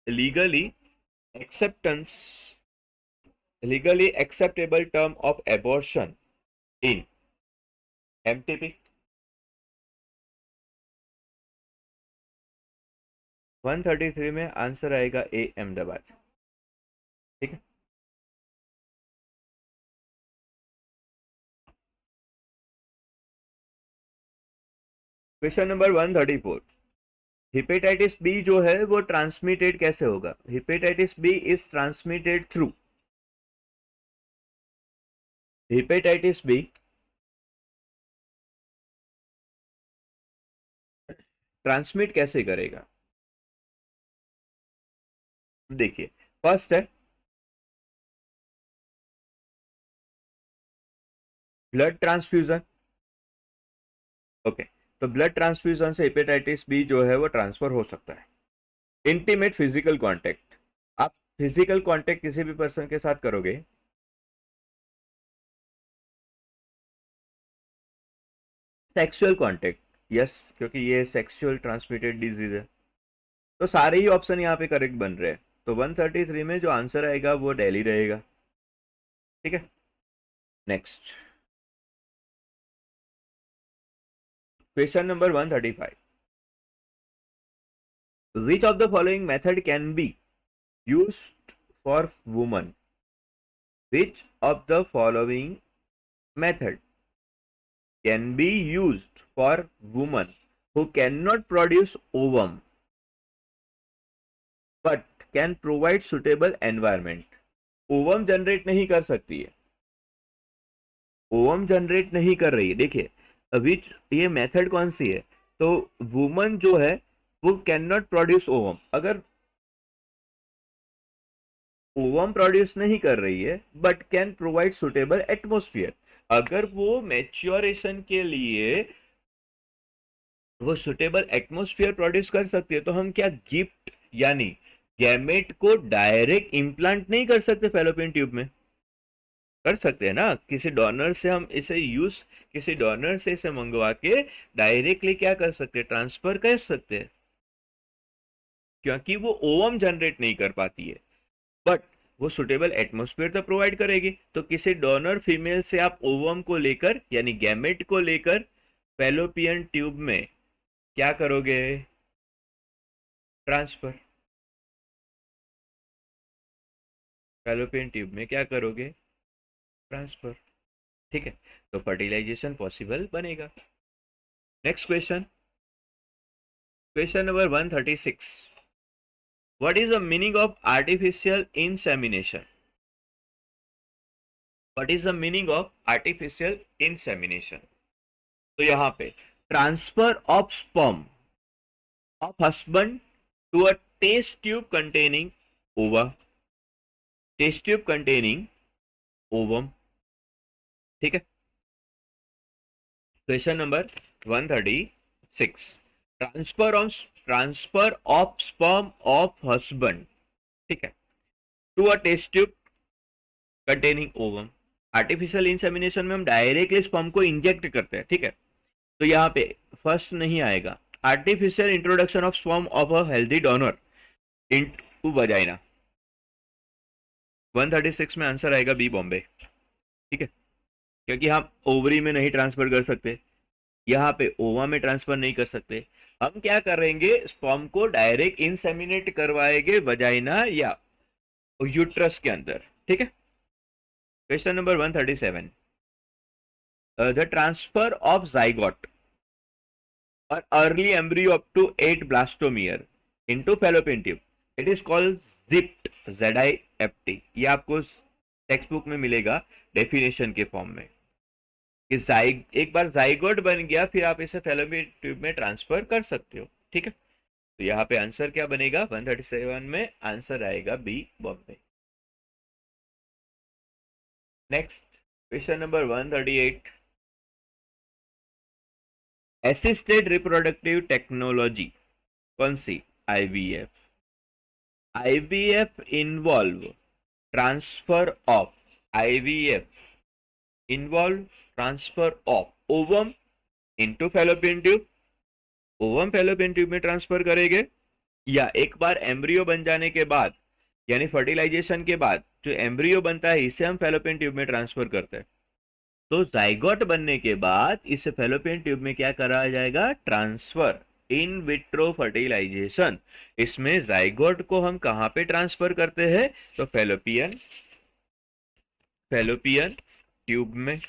Legally acceptable term of abortion in MTP. 133 में आंसर आएगा ए अहमदाबाद. ठीक है. Question number 134. हेपेटाइटिस बी जो है वो ट्रांसमिटेड कैसे होगा? Hepatitis B is transmitted through. Hepatitis B transmit कैसे करेगा? देखिए, फर्स्ट है ब्लड ट्रांसफ्यूजन. ओके. तो ब्लड ट्रांसफ्यूजन से हेपेटाइटिस बी जो है वो ट्रांसफर हो सकता है. Intimate physical contact. आप फिजिकल कांटेक्ट किसी भी पर्सन के साथ करोगे. Sexual contact. यस, क्योंकि ये सेक्सुअल ट्रांसमिटेड डिजीज है. तो सारे ही ऑप्शन यहाँ पे करेक्ट बन रहे हैं. तो 133 में जो आंसर आएगा वो दिल्ली रहेगा. ठीक है. Next question number 135. Which of the following method can be used for women? Which of the following method can be used for women who cannot produce ovum but can provide suitable environment? Ovum generate नहीं कर सकती है, ovum generate नहीं कर रही है. देखिए अभी ये मेथड कौन सी है, तो वुमन जो है वो कैन नॉट प्रोड्यूस ओवम. अगर ओवम प्रोड्यूस नहीं कर रही है but can provide suitable atmosphere, अगर वो मैच्योरेशन के लिए वो सुटेबल एटमोस्फियर प्रोड्यूस कर सकती है तो हम क्या गिफ्ट यानी गैमेट को डायरेक्ट इम्प्लांट नहीं कर सकते फैलोपियन ट्यूब में? कर सकते हैं ना, किसी डोनर से हम इसे यूज, किसी डोनर से इसे मंगवा के डायरेक्टली क्या कर सकते हैं, ट्रांसफर कर सकते हैं, क्योंकि वो ओवम जनरेट नहीं कर पाती है बट वो सुटेबल एटमॉस्फेयर तो प्रोवाइड करेगी. तो किसी डोनर फीमेल से आप ओवम को लेकर यानी गैमेट को लेकर फैलोपियन ट्यूब में क्या करोगे, ट्रांसफर. फैलोपियन ट्यूब में क्या करोगे, ट्रांसफर. ठीक है, तो फर्टिलाइजेशन पॉसिबल बनेगा. Next question, question number 136. What is the meaning of artificial insemination? What is the meaning of artificial insemination? तो यहां पे transfer of sperm of husband to a test tube containing ova, test tube containing ovum. ठीक है, question number 136. Transfer of sperm of husband, ठीक है, to a test tube containing ovum. Artificial insemination में हम directly sperm को inject करते हैं. ठीक है, तो यहाँ पे फर्स्ट नहीं आएगा. Artificial introduction of sperm of a healthy donor into vagina. 136 में आंसर आएगा बी, बॉम्बे. ठीक है, क्योंकि हम ओवरी में नहीं ट्रांसफर कर सकते, यहाँ पे ओवा में ट्रांसफर नहीं कर सकते. हम क्या करेंगे, स्पर्म को डायरेक्ट इंसेमिनेट करवाएंगे वजाइना या यूट्रस के अंदर. ठीक है, question number 137. The transfer of zygote और early embryo up to 8 blastomere into fallopian tube, it is called ZIFT, ZIFT. ये आपको टेक्स्ट बुक में मिलेगा डेफिनेशन के फॉर्म में कि एक बार जाइगोट बन गया फिर आप इसे फैलोपियन ट्यूब में ट्रांसफर कर सकते हो. ठीक है, तो यहाँ पे आंसर क्या बनेगा, 137 में आंसर आएगा B, Bombay. Next question number 138. Assisted reproductive technology कौन सी, IVF. IVF involve transfer of, IVF involve transfer of ovum into fallopian tube. Ovum fallopian tube में ट्रांसफर करेंगे या एक बार एम्ब्रियो बन जाने के बाद यानी फर्टिलाइजेशन के बाद जो एम्ब्रियो बनता है इसे हम फैलोपियन ट्यूब में ट्रांसफर करते हैं. तो जाइगोट बनने के बाद इसे फैलोपियन ट्यूब में क्या करा जाएगा, ट्रांसफर, इन विट्रो फर्टिलाइजेशन. इसमें जाइगोट को हम कहां पे ट्रांसफर करते हैं, तो फैलोपियन ट्यूब में.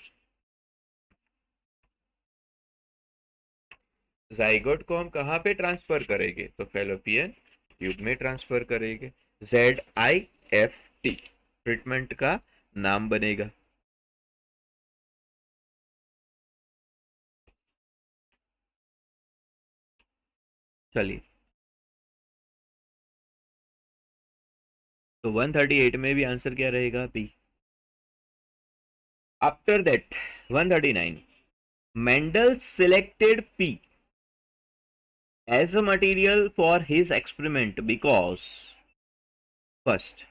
जाइगोट को हम कहां पे ट्रांसफर करेंगे, तो फैलोपियन ट्यूब में ट्रांसफर करेंगे. ZIFT ट्रीटमेंट का नाम बनेगा. चलिए, तो 138 में भी आंसर क्या रहेगा, B. After that 139. Mendel selected P as a material for his experiment because first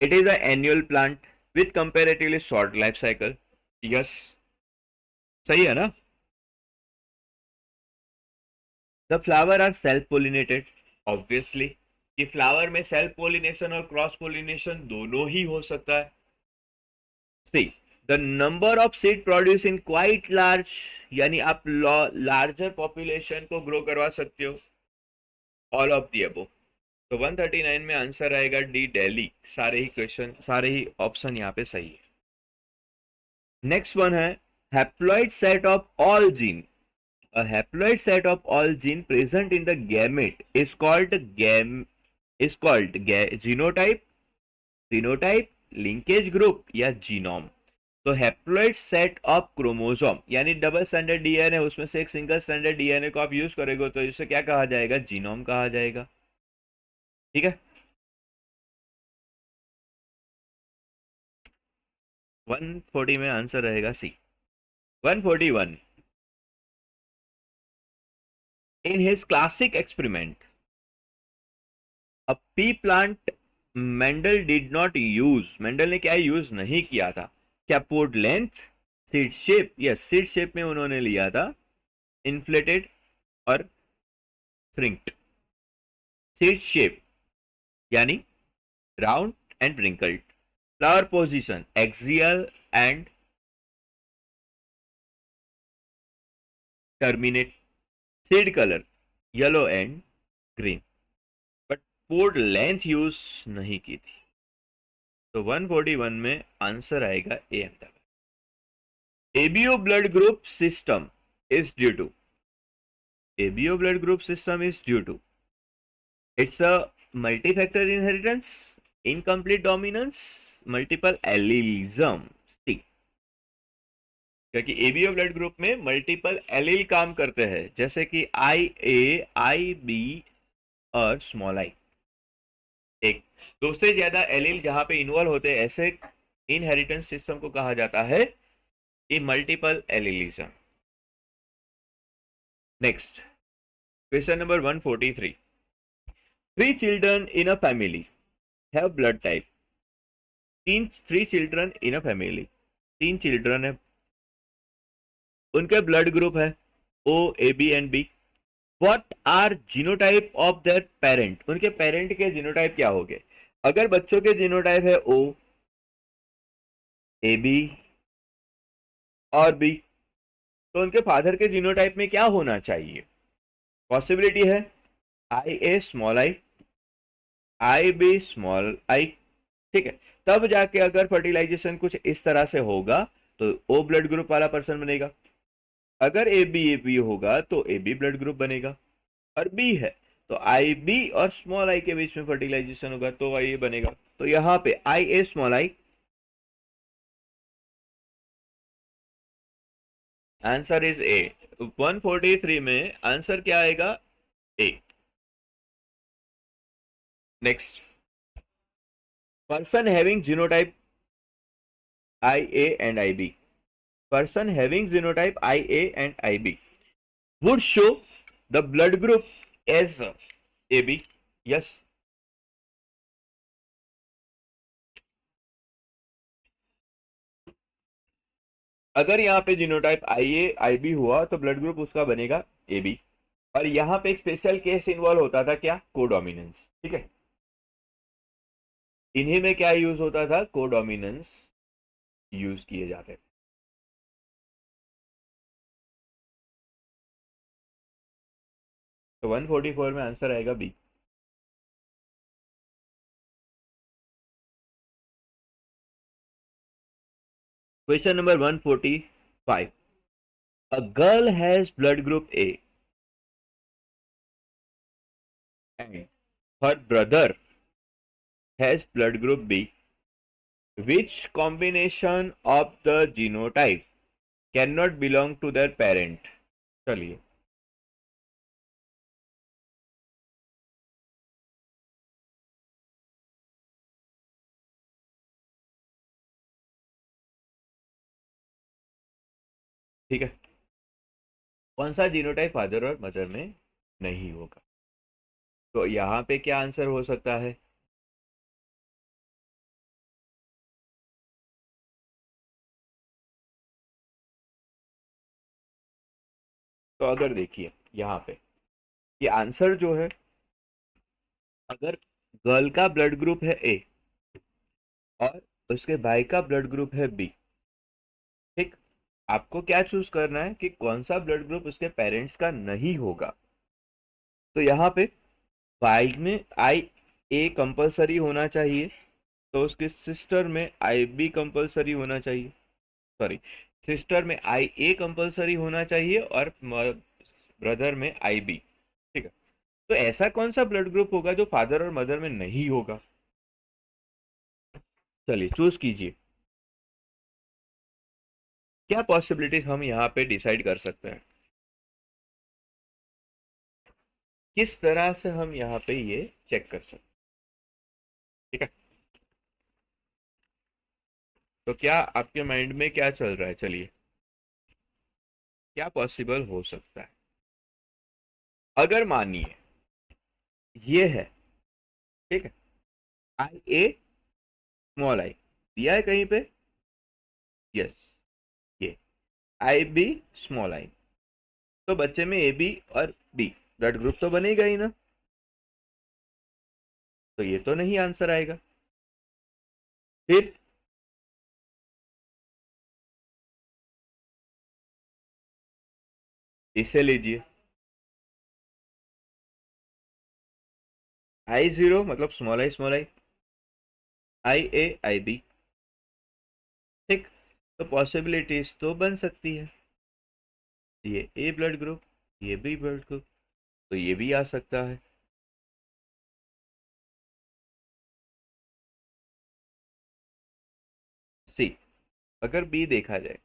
it is an annual plant with comparatively short life cycle. Yes, सही है ना. The flower are self pollinated, obviously कि flower में self pollination और cross pollination दोनों ही हो सकता है. C, the number of seed produce in quite large, यानी आप लार्जर पॉपुलेशन को ग्रो करवा सकते हो। All of the above. तो 139 में आंसर आएगा डी, दिल्ली। सारे ही क्वेश्चन, सारे ही ऑप्शन यहाँ पे सही है। नेक्स्ट वन है haploid set of all gene. A haploid set of all gene present in the gamete is called genotype, phenotype, linkage group या जीनोम। तो हैप्लॉइड सेट ऑफ क्रोमोसोम यानी डबल स्टैंडर्ड डीएनए, उसमें से एक single standard DNA को आप use करेंगे तो इसे क्या कहा जाएगा? जीनोम कहा जाएगा। ठीक है। 140 में आंसर रहेगा सी। 141, in his classic experiment a P plant Mendel did not use, Mendel ने क्या यूज नहीं किया था? क्या port length, seed shape? Yes, seed shape में उन्होंने लिया था, इन्फ्लेटेड और श्रिंक्ड। सीड शेप यानी round and wrinkled. Flower position axial and terminate. Seed colour yellow and green. But port length use नहीं की थी। तो 141 में आंसर आएगा A and double. ABO blood group system is due to, ABO blood group system is due to it's a multifactor inheritance, incomplete dominance, multiple allelism। ठीक, क्योंकि ABO blood group में multiple allele काम करते हैं, जैसे कि IA, IB और small I. एक, दो से ज्यादा एलील जहां पे इन्वॉल्व होते हैं ऐसे इनहेरिटेंस सिस्टम को कहा जाता है ये multiple allelism. Next question number 143, three children in a family have blood type. Three children in a family, तीन चिल्ड्रन है, उनके ब्लड ग्रुप है O, AB and B। What are genotype of their parent, उनके parent के genotype क्या हो गए? अगर बच्चों के जीनोटाइप है O, AB और B, तो उनके फादर के जीनोटाइप में क्या होना चाहिए? पॉसिबिलिटी है IA small I, IB small I. ठीक है, तब जाके अगर फर्टिलाइजेशन कुछ इस तरह से होगा तो O ब्लड ग्रुप वाला पर्सन बनेगा। अगर AB होगा तो AB ब्लड ग्रुप बनेगा। और B है तो IB और स्मॉल आई के बीच में फर्टिलाइजेशन होगा तो ये बनेगा। तो यहाँ पे IA small I. Answer is A. 143 में आंसर क्या आएगा? A. Next, person having genotype IA and IB, person having genotype IA and IB would show the blood group as AB। yes, अगर यहाँ पे जीनोटाइप IA IB हुआ तो blood group उसका बनेगा AB। और यहाँ पे एक स्पेशल केस इन्वॉल्व होता था, क्या? कोडोमिनेंस। ठीक है, इन्हीं में क्या यूज होता था? कोडोमिनेंस यूज किए जाते थे। तो 144 में आंसर आएगा B. Question number 145, a girl has blood group A and her brother has blood group B. Which combination of the genotype cannot belong to their parent? चलिए, ठीक है, कौन सा जीनोटाइप फादर और मदर में नहीं होगा? तो यहाँ पे क्या आंसर हो सकता है? तो अगर देखिए यहाँ पे ये आंसर जो है, अगर गर्ल का ब्लड ग्रुप है ए और उसके भाई का ब्लड ग्रुप है बी, आपको क्या चूज करना है कि कौन सा ब्लड ग्रुप उसके पेरेंट्स का नहीं होगा। तो यहाँ पे वाई में आई ए कंपलसरी होना चाहिए, तो उसके सिस्टर में आई बी कंपलसरी होना चाहिए, सॉरी, सिस्टर में आई ए कंपलसरी होना चाहिए और ब्रदर में आई बी। ठीक है, तो ऐसा कौन सा ब्लड ग्रुप होगा जो फादर और मदर में नहीं होगा? चलिए चूज कीजिए। क्या पॉसिबिलिटीज हम यहाँ पे डिसाइड कर सकते हैं, किस तरह से हम यहाँ पे ये चेक कर सकते हैं? ठीक है, तो क्या आपके माइंड में क्या चल रहा है? चलिए, क्या पॉसिबल हो सकता है? अगर मानिए ये है, ठीक है, आई ए स्मॉल आई दिया है कहीं पे, यस, ये आई बी स्मॉल आई, तो बच्चे में ए बी और बी ब्लड ग्रुप तो बनेगा ही ना, तो ये तो नहीं आंसर आएगा। फिर इसे लीजिए, आई जीरो मतलब small I small I, I A I B, ठीक, तो पॉसिबिलिटीज तो बन सकती है, ये ए ब्लड ग्रुप, ये बी ब्लड ग्रुप, तो ये भी आ सकता है। सी, अगर बी देखा जाए,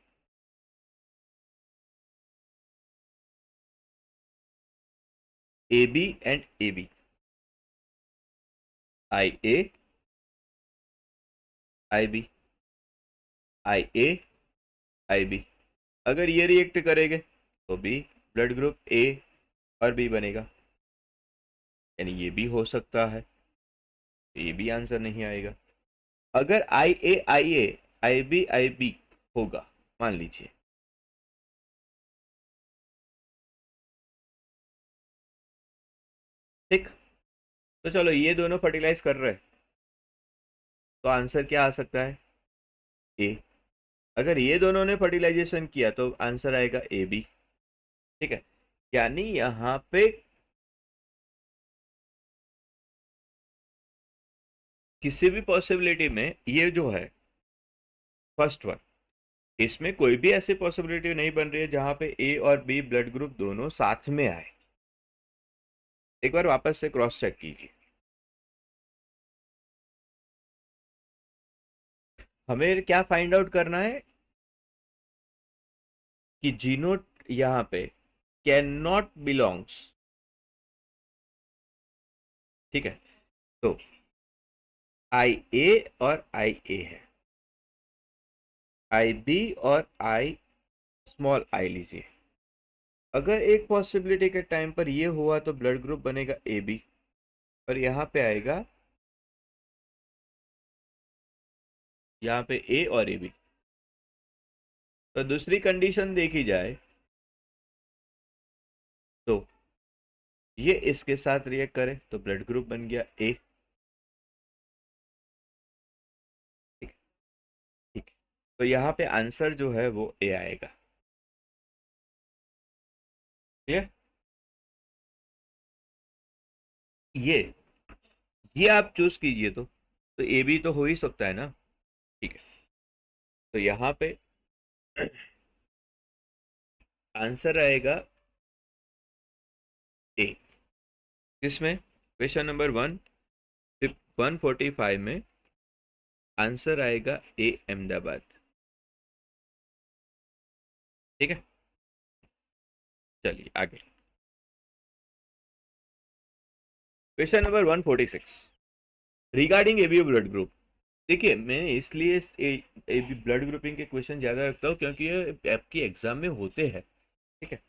A B and A B, I A I B, I A I B, अगर ये रिएक्ट करेंगे तो भी ब्लड ग्रुप ए और बी बनेगा, यानी ये भी हो सकता है, तो ये भी आंसर नहीं आएगा। अगर आई बी आई बी होगा, मान लीजिए, ठीक, तो चलो ये दोनों फर्टिलाइज कर रहे हैं, तो आंसर क्या आ सकता है? ए। अगर ये दोनों ने फर्टिलाइजेशन किया तो आंसर आएगा ए बी। ठीक है, यानी यहाँ पे किसी भी पॉसिबिलिटी में ये जो है फर्स्ट वन, इसमें कोई भी ऐसी पॉसिबिलिटी नहीं बन रही है जहां पे ए और बी ब्लड ग्रुप दोनों साथ में आए। एक बार वापस से क्रॉस चेक कीजिए। हमें क्या फाइंड आउट करना है कि जीनो यहाँ पे कैन नॉट बिलोंग्स, ठीक है, तो आई ए और आई ए है, आई बी और आई स्मॉल आई लीजिए। अगर एक पॉसिबिलिटी के टाइम पर ये हुआ तो ब्लड ग्रुप बनेगा ए बी, और यहाँ पे आएगा, यहाँ पे ए और ए बी। तो दूसरी कंडीशन देखी जाए तो ये इसके साथ रिएक्ट करे तो ब्लड ग्रुप बन गया ए। ठीक, ठीक, तो यहाँ पे आंसर जो है वो ए आएगा। क्लियर? ये ये आप चूज कीजिए, तो ए बी तो हो ही सकता है ना। ठीक है, तो यहाँ पे आंसर आएगा ए, जिसमें क्वेश्चन नंबर 145 में आंसर आएगा ए अहमदाबाद। ठीक है, चलिए आगे। Question number 146 regarding ABO blood group. देखिए, मैं इसलिए ब्लड ग्रुपिंग के क्वेश्चन ज्यादा रखता हूँ क्योंकि ये आपकी एग्जाम में होते हैं। ठीक है,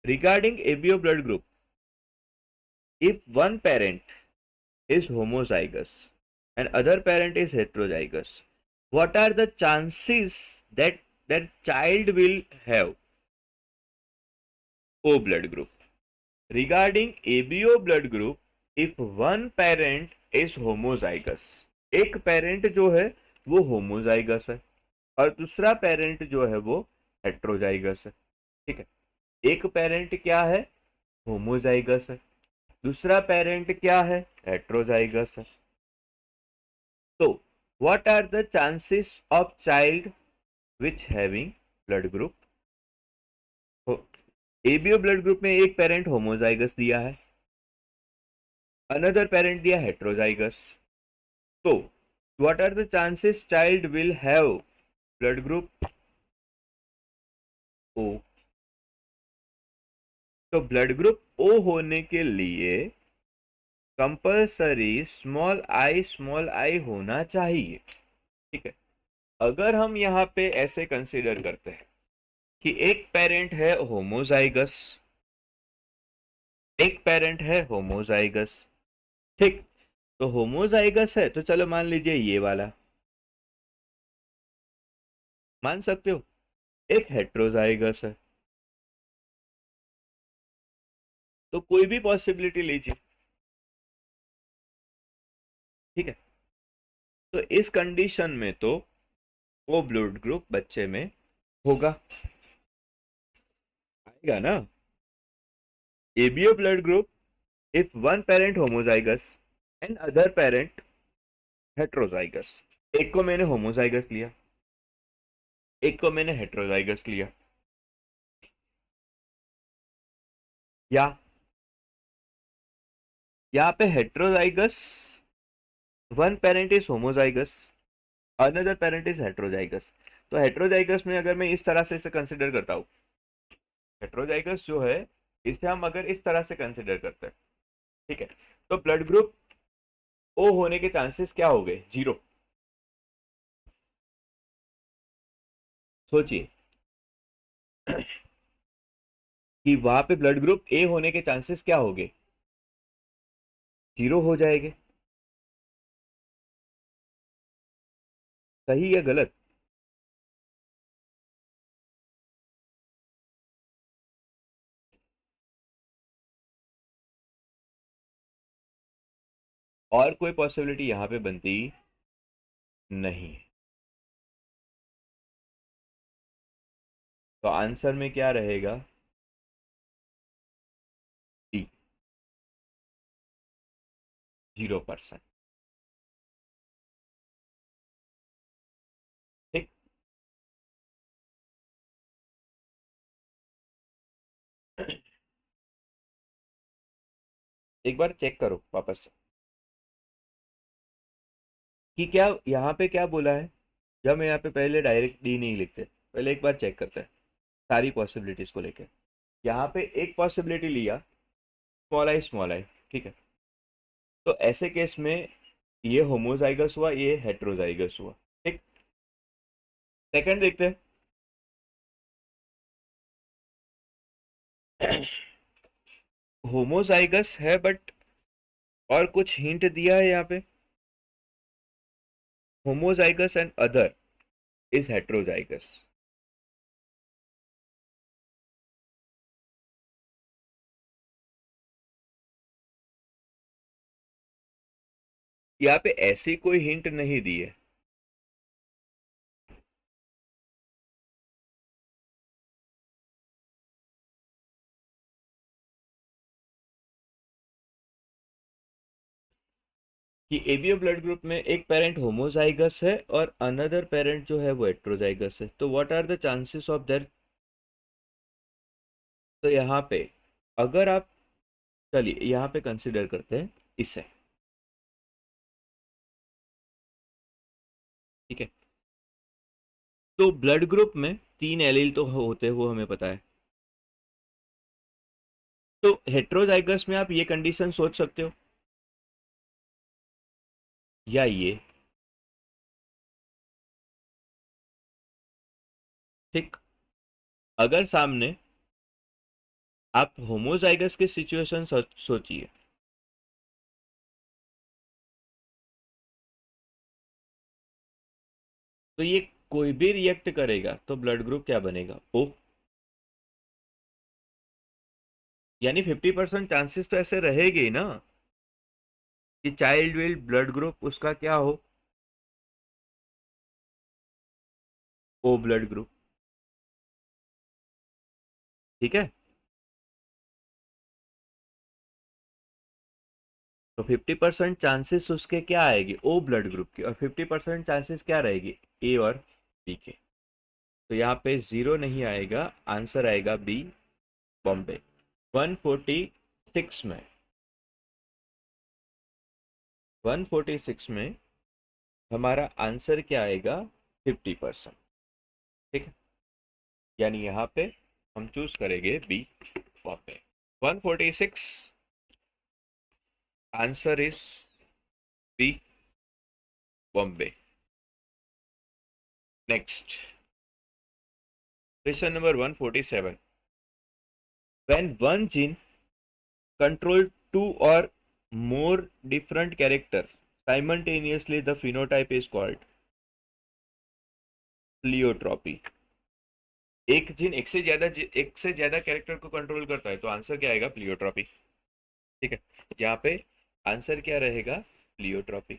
regarding ABO blood group, if one parent is homozygous and other parent is heterozygous, what are the chances that their child will have O blood group? Regarding ABO blood group, if one parent is homozygous, एक parent जो है वो homozygous है और दूसरा parent जो है वो हेट्रोजाइगस है। ठीक है, एक पेरेंट क्या है, होमोजाइगस है, दूसरा पेरेंट क्या है, हेट्रोजाइगस है। तो what are the chances of child which having blood group, ABO blood group में एक पेरेंट होमोजाइगस दिया है, अनदर पेरेंट दिया हेट्रोजाइगस। तो what are the chances child will have blood group O. तो ब्लड ग्रुप ओ होने के लिए कंपल्सरी स्मॉल आई होना चाहिए। ठीक है, अगर हम यहाँ पे ऐसे कंसीडर करते हैं कि एक पेरेंट है होमोजाइगस, एक पेरेंट है होमोजाइगस, ठीक, तो होमोजाइगस है तो चलो मान लीजिए ये वाला, मान सकते हो। एक हेट्रोजाइगस है, तो कोई भी पॉसिबिलिटी लीजिए। ठीक है, तो इस कंडीशन में तो वो ब्लड ग्रुप बच्चे में होगा, आएगा ना। ABO blood group if one parent homozygous and other parent heterozygous. एक को मैंने होमोजाइगस लिया, एक को मैंने हेट्रोजाइगस लिया, या यहाँ पे heterozygous, one parent is homozygous, another parent is heterozygous. तो हेट्रोजाइगस में अगर मैं इस तरह से इसे कंसिडर करता हूँ, हेट्रोजाइगस जो है इसे हम अगर इस तरह से कंसिडर करते हैं, ठीक है, तो ब्लड ग्रुप ओ होने के चांसेस क्या हो गए, जीरो। सोचिए कि वहां पे ब्लड ग्रुप ए होने के चांसेस क्या हो गए, जीरो हो जाएंगे। सही या गलत? और कोई पॉसिबिलिटी यहां पे बनती नहीं। तो आंसर में क्या रहेगा, डी, 0%। ठीक, एक बार चेक करो वापस से कि क्या यहाँ पे क्या बोला है। जब मैं यहाँ पे पहले डायरेक्ट डी नहीं लिखते, पहले एक बार चेक करते हैं सारी पॉसिबिलिटीज को लेकर। यहाँ पे एक पॉसिबिलिटी लिया, स्मॉल आई, ठीक है, तो ऐसे केस में ये होमोजाइगस हुआ, ये हेट्रोजाइगस हुआ। ठीक, सेकंड देखते हैं। होमोजाइगस है बट और कुछ हिंट दिया है यहाँ पे, homozygous and other is heterozygous. यहाँ पे ऐसी कोई हिंट नहीं दी है। कि एबीओ ब्लड ग्रुप में एक पेरेंट होमोजाइगस है और अनदर पेरेंट जो है वो हेट्रोजाइगस है, तो what are the chances of that. तो यहाँ पे अगर आप, चलिए यहाँ पे कंसिडर करते हैं इसे। ठीक है, तो ब्लड ग्रुप में तीन एलील तो होते हैं, वो हमें पता है। तो हेट्रोजाइगस में आप ये कंडीशन सोच सकते हो, या ये। ठीक, अगर सामने आप होमोजाइगस की सिचुएशन सोचिए, तो ये कोई भी रिएक्ट करेगा तो ब्लड ग्रुप क्या बनेगा, ओ। यानी 50% चांसेस तो ऐसे रहेगी ही ना कि चाइल्ड विल ब्लड ग्रुप उसका क्या हो, ओ ब्लड ग्रुप। ठीक है। तो 50% चांसेस उसके क्या आएगी, ओ ब्लड ग्रुप की, और 50% चांसेस क्या रहेगी, ए और बी के। तो यहाँ पे जीरो नहीं आएगा, आंसर आएगा बी, बॉम्बे। 146 में 146 में हमारा आंसर क्या आएगा, 50%। ठीक है, यानी यहाँ पे हम चूज करेंगे B, Bombay. 146 answer is B, Bombay. Next question number 147। When one gene control two or more different character simultaneously, the phenotype is called pleiotropy. एक जीन एक से ज्यादा कैरेक्टर को कंट्रोल करता है, तो आंसर क्या आएगा, प्लियोट्रॉपी। ठीक है, यहाँ पे आंसर क्या रहेगा, प्लियोट्रॉपी।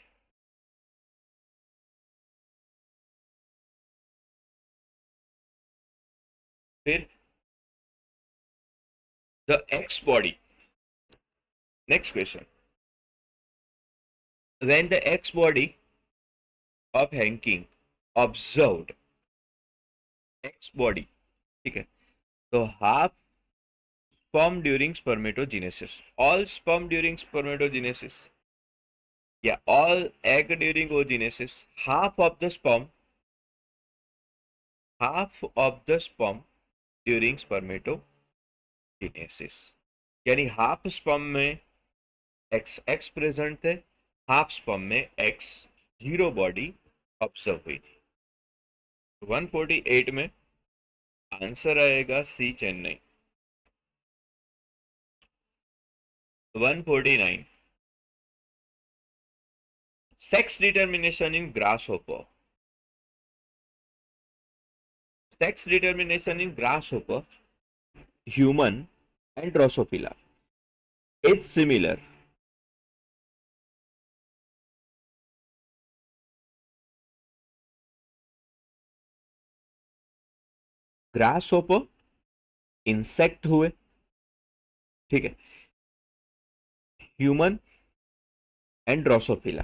फिर the x body, next question. When the x body of Henking observed, x body, ठीक है, तो half sperm during spermatogenesis, all sperm during spermatogenesis, yeah, all egg during oogenesis, half of the sperm during spermatogenesis, यानी half sperm में x x present थे, half sperm में x zero body observe हुई थी। 148 में आंसर आएगा C, Chennai. 149 sex determination in grasshopper, sex determination in grasshopper, human, and Drosophila. It's similar. Grasshopper insect हुए, ठीक है, ह्यूमन एंड ड्रोसोफिला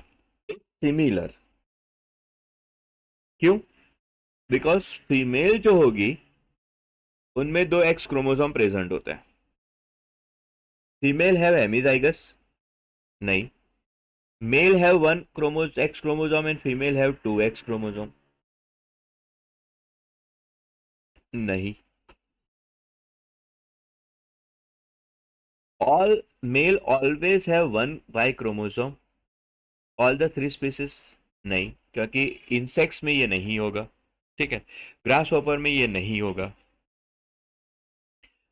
सिमिलर। क्यों? बिकॉज फीमेल जो होगी उनमें दो एक्स क्रोमोसोम प्रेजेंट होते हैं। फीमेल हैव हेमिजाइगस, नहीं। Male have one X chromosome and female have two X chromosome, नहीं। All male always have one Y chromosome, all the three species, नहीं, क्योंकि इंसेक्ट्स में ये नहीं होगा। ठीक है, ग्रास हॉपर में ये नहीं होगा।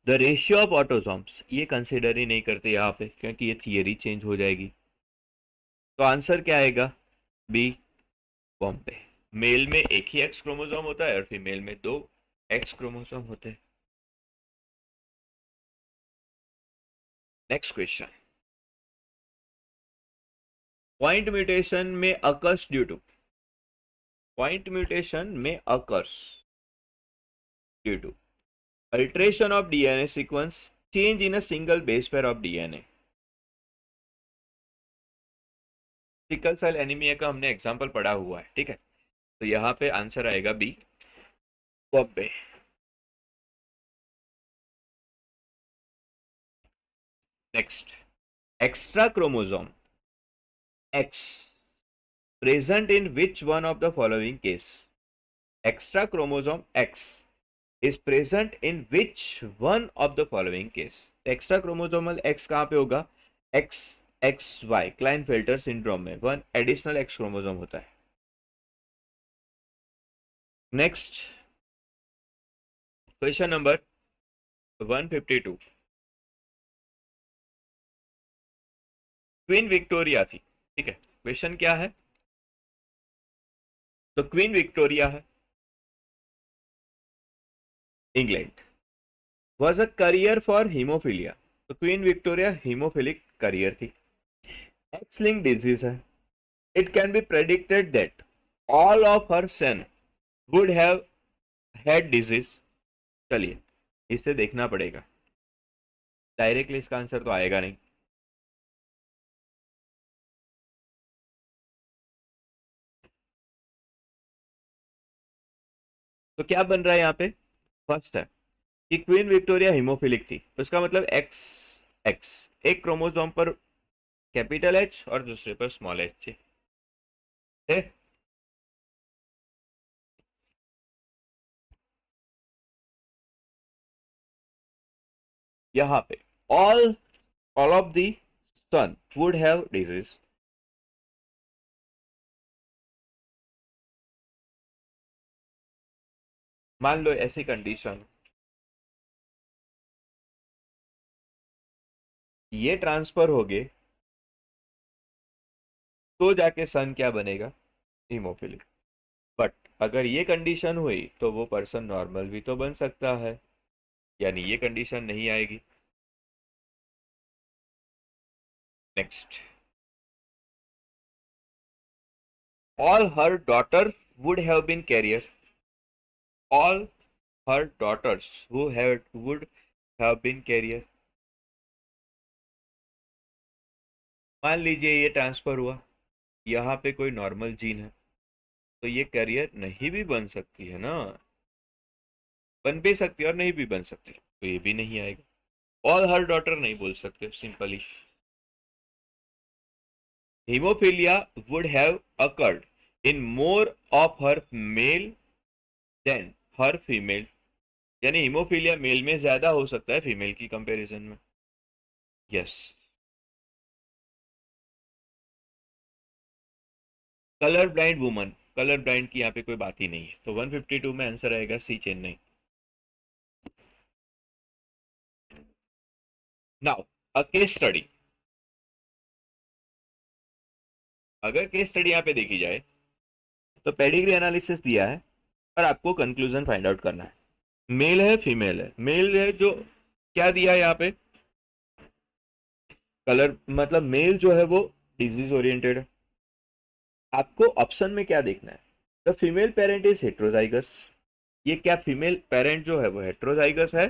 द रेशियो ऑफ ऑटोसोम्स ये कंसिडर ही नहीं करते यहाँ पे, क्योंकि ये थियरी चेंज हो जाएगी। तो आंसर क्या आएगा, बी, बॉम्बे। मेल में एक ही एक्स क्रोमोसोम होता है और फीमेल में दो एक्स क्रोमोसोम होते हैं। Next question. पॉइंट म्यूटेशन में occurs due to, point mutation में occurs due to alteration of DNA sequence, change in a single base pair of DNA. Sickle cell anaemia का हमने एग्जांपल पढ़ा हुआ है, ठीक है। तो यहां पे आंसर आएगा B, Bombay. Next, extra chromosome X present in which one of the following case, extra chromosome x is present in which one of the following case। Extra chromosomal x कहां पे होगा, X X Y Klinefelter syndrome में one additional X chromosome होता है। Next question number 152। Queen Victoria थी, ठीक है। Question क्या है, तो क्वीन विक्टोरिया है, England, was a carrier for haemophilia. तो क्वीन विक्टोरिया हीमोफिलिक करियर थी। एक्स लिंक डिजीज है, it can be predicted that all of her son would have had disease. चलिए, इसे देखना पड़ेगा, डायरेक्टली इसका आंसर तो आएगा नहीं। तो क्या बन रहा है यहाँ पे? फर्स्ट है कि क्वीन विक्टोरिया हीमोफिलिक थी, उसका मतलब एक्स एक्स, एक क्रोमोसोम पर कैपिटल एच और दूसरे पर स्मॉल एच थी। है? यहाँ पे all all of the son would have disease. मान लो ऐसी कंडीशन, ये ट्रांसफर हो गए, तो जाके सन क्या बनेगा? हीमोफिलिक। बट अगर ये कंडीशन हुई तो वो पर्सन नॉर्मल भी तो बन सकता है, यानी ये कंडीशन नहीं आएगी। Next, all her daughter would have been carrier. All her daughters who had would have been carrier। मान लीजिए ये ट्रांसफर हुआ, यहाँ पे कोई नॉर्मल जीन है, तो ये कैरियर नहीं भी बन सकती है ना, बन भी सकती है और नहीं भी बन सकती, तो ये भी नहीं आएगा। ऑल हर डॉटर नहीं बोल सकते simply. Haemophilia would have occurred in more of her male than her female, यानी हीमोफीलिया मेल में ज्यादा हो सकता है फीमेल की कंपैरिजन में। Yes. Colour blind woman, colour blind की यहाँ पे कोई बात ही नहीं है, तो 152 में आंसर आएगा C, Chennai. Now a case study. अगर केस स्टडी यहाँ पे देखी जाए तो पेडिग्री एनालिसिस दिया है और आपको कंक्लूजन फाइंड आउट करना है। मेल है फीमेल है, मेल है जो क्या दिया है यहाँ पे? कलर मतलब मेल जो है वो डिजीज ओरिएंटेड है। आपको ऑप्शन में क्या देखना है? The female parent is heterozygous. ये क्या फीमेल पेरेंट जो है वो हेट्रोजाइगस है?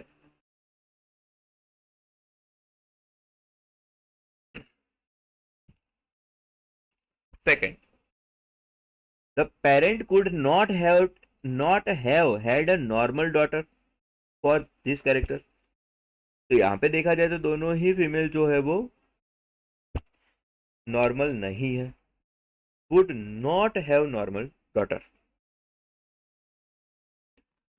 Second, the parent could not have had a normal daughter for this character. तो यहाँ पे देखा जाए तो दोनों ही फीमेल जो है वो नॉर्मल नहीं है, would not have normal daughter.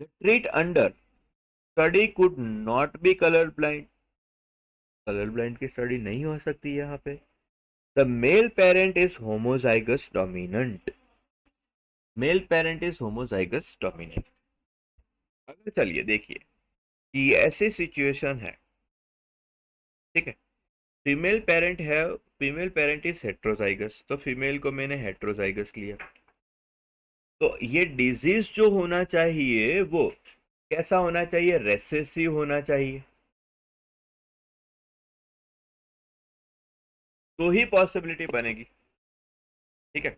The treat under study could not be colour blind, colour blind की स्टडी नहीं हो सकती यहाँ पे। The male parent is homozygous dominant, male parent is homozygous dominant. अगर चलिए देखिए कि ऐसी सिचुएशन है, ठीक है, फीमेल पेरेंट है, फीमेल पेरेंट इज हेट्रोजाइगस, तो फीमेल को मैंने हेट्रोजाइगस लिया, तो ये डिजीज जो होना चाहिए वो कैसा होना चाहिए? रेसेसिव होना चाहिए, तो ही पॉसिबिलिटी बनेगी। ठीक है,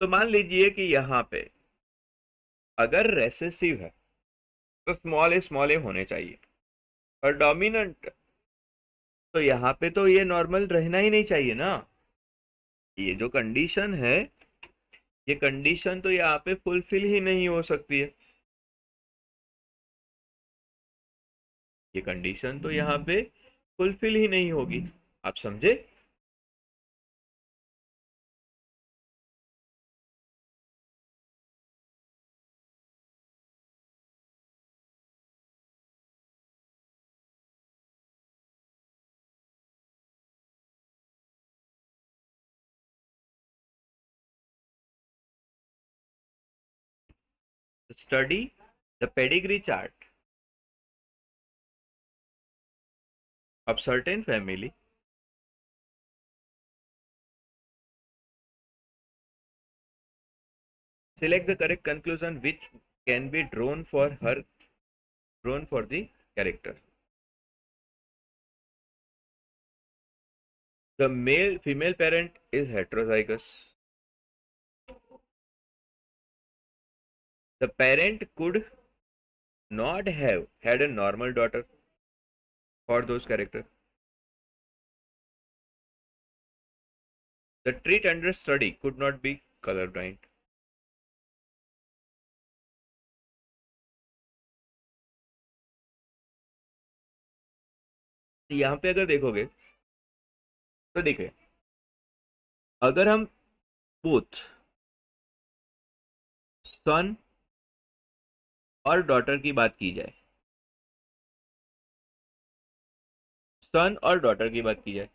तो मान लीजिए कि यहाँ पे अगर रेसेसिव है तो स्मॉल ए होने चाहिए, और डोमिनेंट तो यहाँ पे तो ये नॉर्मल रहना ही नहीं चाहिए ना। ये जो कंडीशन है, ये कंडीशन तो यहाँ पे फुलफिल ही नहीं हो सकती है, ये कंडीशन तो यहाँ पे फुलफिल ही नहीं होगी। आप समझे? Study the pedigree chart of certain family. Select the correct conclusion which can be drawn for the character. The male female parent is heterozygous. The parent could not have had a normal daughter for those character. The treat under study could not be colorblind. यहाँ पे अगर देखोगे तो देखिए, अगर हम both सन और daughter की बात की जाए, सन और डॉटर की बात की जाए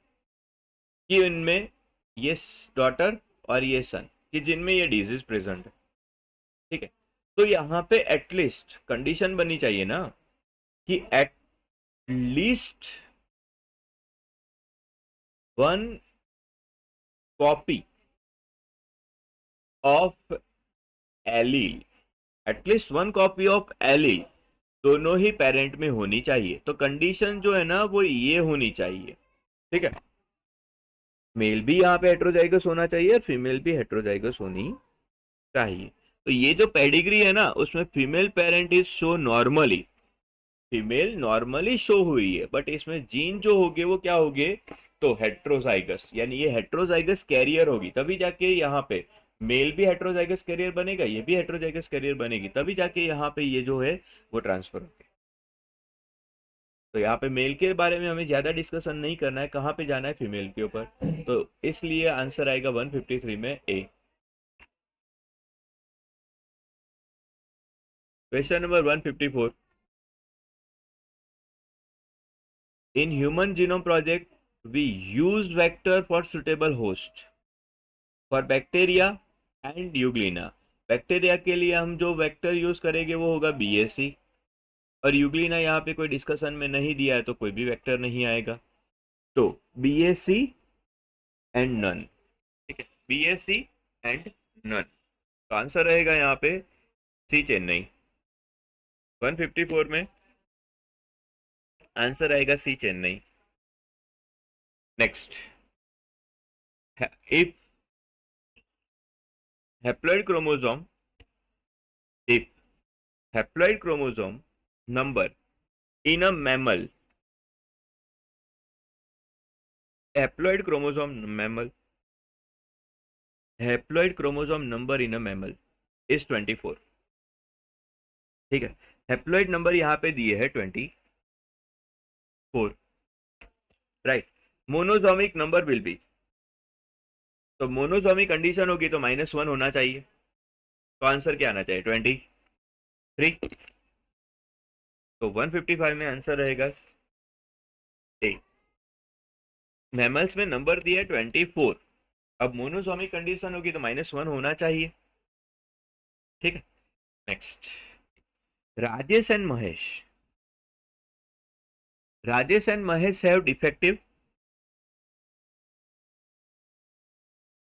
कि इनमें ये डॉटर और ये सन कि जिनमें ये डिजीज प्रेजेंट है, ठीक है, तो यहाँ पे एटलीस्ट कंडीशन बनी चाहिए ना कि at least one copy of allele, at least one copy of allele दोनों ही पेरेंट में होनी चाहिए। तो कंडीशन जो है ना वो ये होनी चाहिए, ठीक है, मेल भी यहाँ पे हेट्रोजाइगस होना चाहिए और फीमेल भी हेट्रोजाइगस होनी चाहिए। तो ये जो पेडिग्री है ना उसमें female parent is show normally, female normally show हुई है, बट इसमें जीन जो होगे वो क्या होगे, तो हेट्रोजाइगस, यानी ये हेट्रोजाइगस कैरियर होगी, तभी जाके यहाँ पे मेल भी हेट्रोजाइगस कैरियर बनेगा, ये भी हेट्रोजाइगस कैरियर बनेगी, तभी जाके यहाँ पे ये जो है वो ट्रांसफर होगी। तो यहाँ पे मेल के बारे में हमें ज्यादा डिस्कशन नहीं करना है, कहाँ पे जाना है, फीमेल के ऊपर। तो इसलिए आंसर आएगा 153 में A. Question number 154, in human genome project we use vector for suitable host for bacteria and Euglena. Bacteria के लिए हम जो वेक्टर यूज करेंगे वो होगा बीएससी, और यूग्लिना यहाँ पे कोई डिस्कशन में नहीं दिया है तो कोई भी वेक्टर नहीं आएगा, तो बीएससी एंड नन, ठीक है, बीएससी एंड नन। तो आंसर रहेगा यहाँ पे सी चेन्नई। 154 में आंसर आएगा C Chennai. Next, if haploid chromosome if haploid chromosome number in a mammal, haploid chromosome mammal, haploid chromosome number in a mammal is 24, ठीक है, हैप्लॉइड नंबर यहाँ पे दिए है 24, राइट। मोनोजोमिक नंबर विल बी, तो मोनोजोमिक कंडीशन होगी तो -1 होना चाहिए, तो आंसर क्या आना चाहिए 23। तो 155 में आंसर रहेगा ए। मैमल्स में नंबर दिया है 24, अब मोनोजोमिक कंडीशन होगी तो -1 होना चाहिए, ठीक है। Next, Rajesh and Mahesh, Rajesh and Mahesh have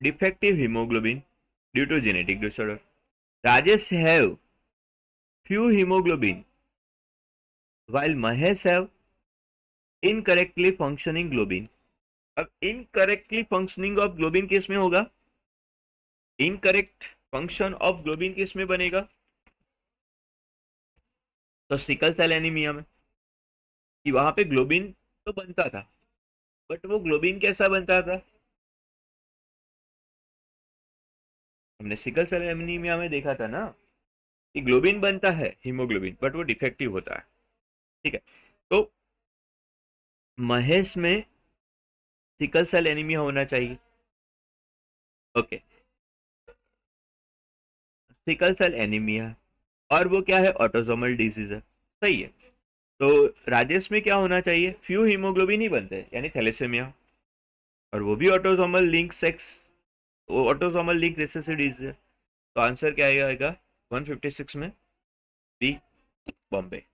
defective hemoglobin due to genetic disorder. Rajesh have few hemoglobin while Mahesh have incorrectly functioning globin. अब इनकरेक्टली फंक्शनिंग ऑफ ग्लोबिन किस में होगा, इनकरेक्ट फंक्शन ऑफ ग्लोबिन किस में बनेगा, तो सिकल सेल एनीमिया में, कि वहां पे ग्लोबिन तो बनता था बट वो ग्लोबिन कैसा बनता था, हमने सिकल सेल एनीमिया में देखा था ना कि ग्लोबिन बनता है हीमोग्लोबिन बट वो डिफेक्टिव होता है, ठीक है। तो महेश में सिकल सेल एनीमिया होना चाहिए, ओके, सिकल सेल एनीमिया, और वो क्या है, ऑटोसोमल डिजीज है, सही है। तो राजेश में क्या होना चाहिए, फ्यू हीमोग्लोबिन ही बनते हैं यानी थैलेसेमिया, और वो भी ऑटोसोमल लिंक सेक्स, वो ऑटोसोमल लिंक रिसेसिव डिजीज है, तो आंसर क्या आएगा 156 में बी, बॉम्बे।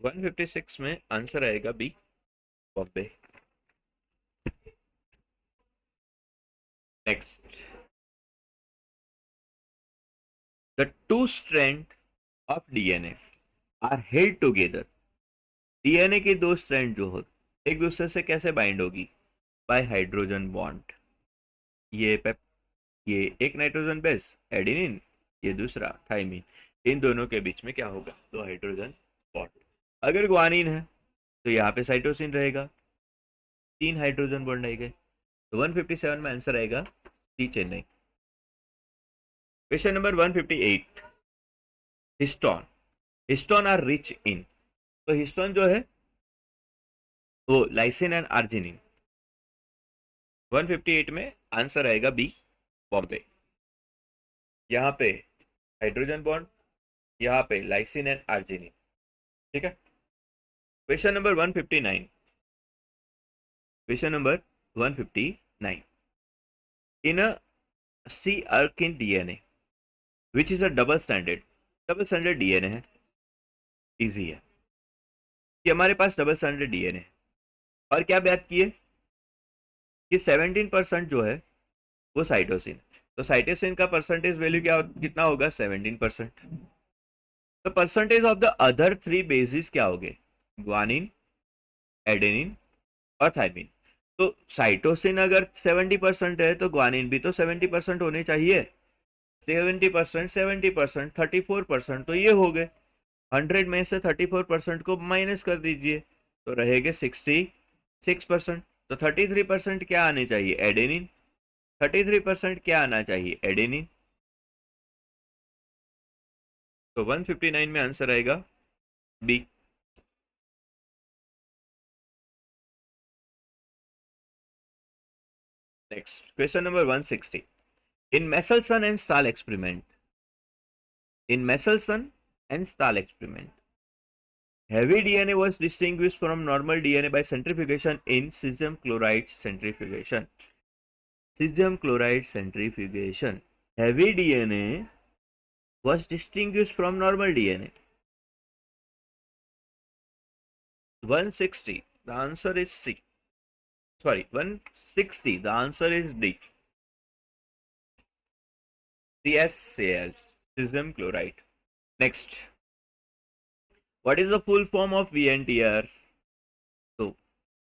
156 में आंसर आएगा B, Bombay. Next, the two strand of DNA are held together, DNA की दो स्ट्रैंड जो हो एक दूसरे से कैसे बाइंड होगी, बाय हाइड्रोजन बॉन्ड, ये पेप, ये एक नाइट्रोजन बेस एडेनिन, ये दूसरा थाइमिन, इन दोनों के बीच में क्या होगा, दो हाइड्रोजन बॉन्ड। अगर ग्वानिन है तो यहाँ पे साइटोसिन रहेगा, 3 हाइड्रोजन बॉन्ड आएंगे। तो 157 में आंसर आएगा C, Chennai. Question number 158, histone. Histone are rich in, तो हिस्टोन जो है वो लाइसिन एंड आर्जिनिन। 158 में आंसर आएगा बी, बॉम्बे। यहाँ पे हाइड्रोजन बॉन्ड, यहाँ पे लाइसिन एंड आर्जिनिन। ठीक है। Question number 159, question number 159, in a sea urchin DNA which is a double standard DNA है। इजी है कि हमारे पास डबल स्टैंडर्ड डीएनए है, और क्या बात की है कि 17% जो है वो साइटोसिन। तो साइटोसिन का परसेंटेज वैल्यू क्या कितना होगा, 17%। तो percentage of the other 3 basis क्या हो गए, ग्वानिन, एडेनिन और थाइमिन। तो साइटोसिन अगर 70% है तो ग्वानिन भी तो 70% होने चाहिए। 70%, 70%, 34%, तो ये हो गए। 100 में से 34% को माइनस कर दीजिए तो रहेगा 66%। तो 33% क्या आने चाहिए, एडेनिन। 33% क्या आना चाहिए, एडेनिन। तो 159 में आंसर आएगा B. Next question number 160, in Meselson and Stahl experiment, in Meselson and Stahl experiment, heavy DNA was distinguished from normal DNA by centrifugation in cesium chloride centrifugation. Cesium chloride centrifugation. Heavy DNA was distinguished from normal DNA. 160. The answer is C. Sorry, 160. The answer is D. CSCl. Cesium chloride. Next. What is the full form of VNTR? So,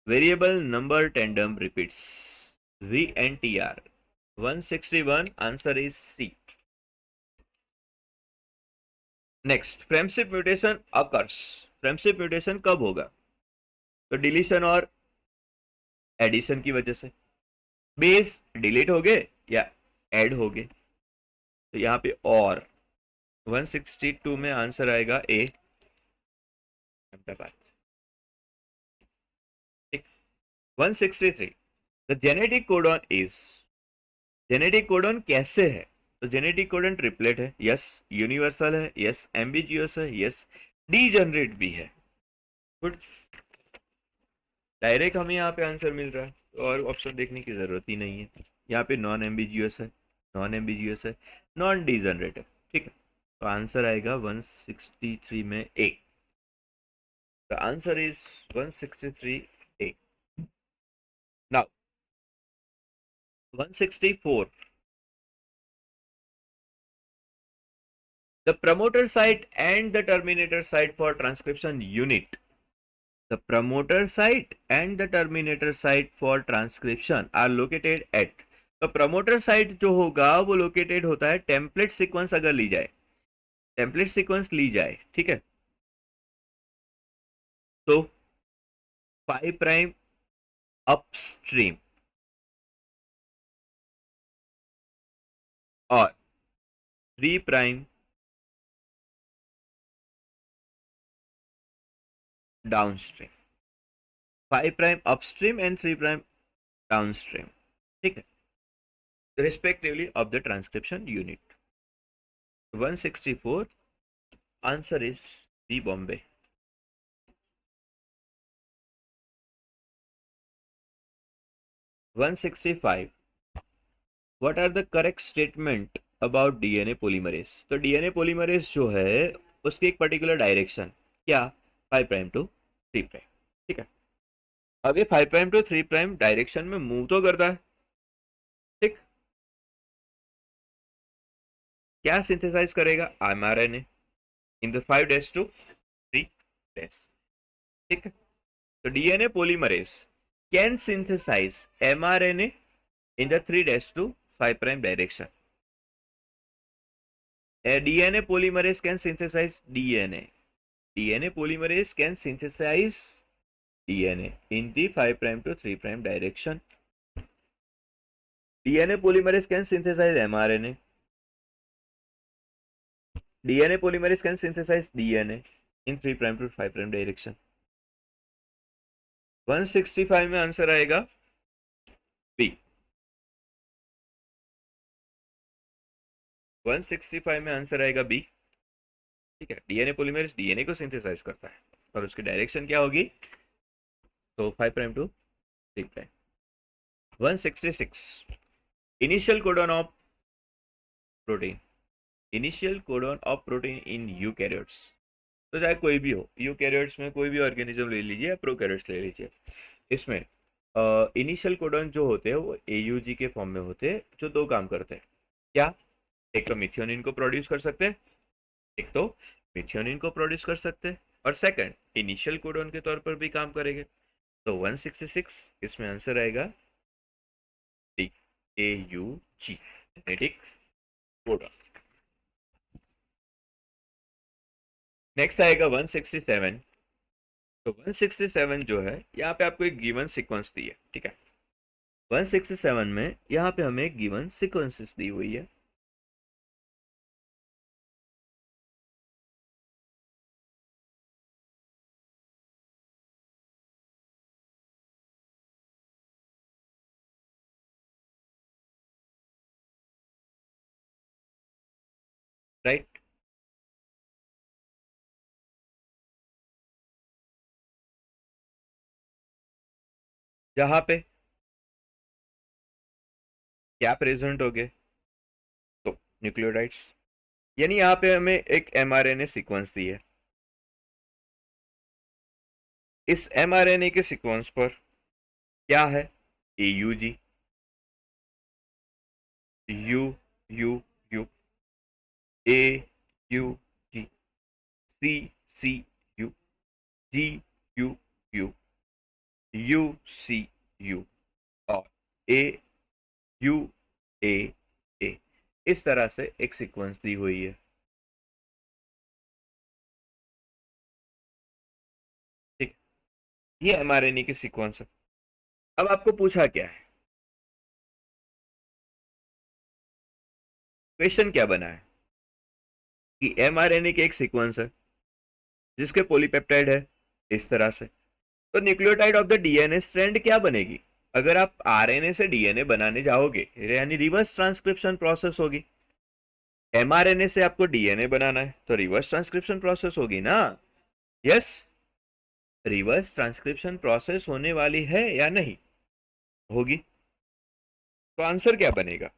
variable number tandem repeats. VNTR. 161. Answer is C. Next, frameshift mutation occurs. Frameshift mutation कब होगा, तो deletion और addition की वजह से। Base delete हो गए या ऐड हो गए, तो यहाँ पे और 162 में आंसर आएगा A, Ahmedabad. 163, the genetic codon is, genetic codon कैसे है, तो जेनेटिक कोडॉन ट्रिपलेट है, यस। यूनिवर्सल है, यस। एम्बिजियस है, यस। डीजेनरेट भी है, गुड। डायरेक्ट हमें यहाँ पे आंसर मिल रहा है, तो और ऑप्शन देखने की जरूरत ही नहीं है। यहाँ पे नॉन एम्बिजियस है, नॉन एम्बिजियस है, नॉन डीजनरेट है। ठीक है, तो आंसर आएगा 163 में A. The answer is 163 A. Now 164, the promoter site and the terminator site for transcription unit, the promoter site and the terminator site for transcription are located at, तो promoter site जो होगा वो located होता है, template sequence अगर ली जाए, template sequence ली जाए, ठीक है, तो 5 प्राइम अपस्ट्रीम और 3 prime downstream, 5 prime upstream and 3 prime downstream, ठीक है, respectively of the transcription unit. 164, answer is B, Bombay. 165, what are the correct statement about DNA polymerase? तो DNA polymerase जो है उसकी एक पर्टिकुलर डायरेक्शन, क्या, 5 प्राइम टू 3 प्राइम, ठीक है। अब ये 5 प्राइम टू 3 प्राइम डायरेक्शन में मूव तो करता है, ठीक। क्या सिंथेसाइज करेगा, mRNA in the 5 days to 3 days, ठीक है। तो DNA polymerase can synthesize mRNA in the 3 days to 5 prime direction. DNA polymerase can synthesize DNA. DNA polymerase can synthesize DNA in the 5' to 3' direction. DNA polymerase can synthesize mRNA. DNA polymerase can synthesize DNA in 3' to 5' direction. 165 में answer आएगा B. 165 में answer आएगा B. ठीक है, DNA polymerase DNA को synthesise करता है और उसकी डायरेक्शन क्या होगी? तो 5' to 3'. 166 initial codon of protein. Initial codon of protein in eukaryotes. तो चाहे कोई भी हो, यूकैरियोट्स में कोई भी ऑर्गेनिज्म ले लीजिए या प्रोकैरियोट्स ले लीजिए, इसमें इनिशियल कोडन जो होते हैं वो एयूजी के फॉर्म में होते हैं, जो दो काम करते हैं. क्या? एक तो मिथियोनिन को प्रोड्यूस कर सकते हैं, एक तो मिथियोनिन को प्रोड्यूस कर सकते हैं, और सेकंड इनिशियल कोडन के तौर पर भी काम करेंगे. तो 166 इसमें आंसर आएगा D, AUG, genetic codon. Next आएगा 167. तो 167 जो है, यहाँ पे आपको एक गिवन सीक्वेंस दी है. ठीक है, 167 में यहाँ पे हमें गिवन सीक्वेंसेस दी हुई है. राइट. जहाँ पे क्या प्रेजेंट हो गए? तो न्यूक्लियोटाइड्स. यानी यहाँ पे हमें एक mRNA सीक्वेंस दी है. इस mRNA के सीक्वेंस पर क्या है? AUG, U U U, AUG, CCU, GUU, UCU और AUAA. इस तरह से एक सीक्वेंस दी हुई है. ठीक, ये mRNA की सीक्वेंस है. अब आपको पूछा क्या है, क्वेश्चन क्या बना है कि mRNA की एक सीक्वेंस है जिसके पॉलीपेप्टाइड है इस तरह से. तो nucleotide of the DNA strand क्या बनेगी? अगर आप आरएनए से डीएनए बनाने जाओगे, यानी रिवर्स ट्रांसक्रिप्शन प्रोसेस होगी. एमआरएनए से आपको डीएनए बनाना है तो रिवर्स ट्रांसक्रिप्शन प्रोसेस होगी ना. यस, रिवर्स ट्रांसक्रिप्शन प्रोसेस होने वाली है या नहीं? होगी. तो आंसर क्या बनेगा?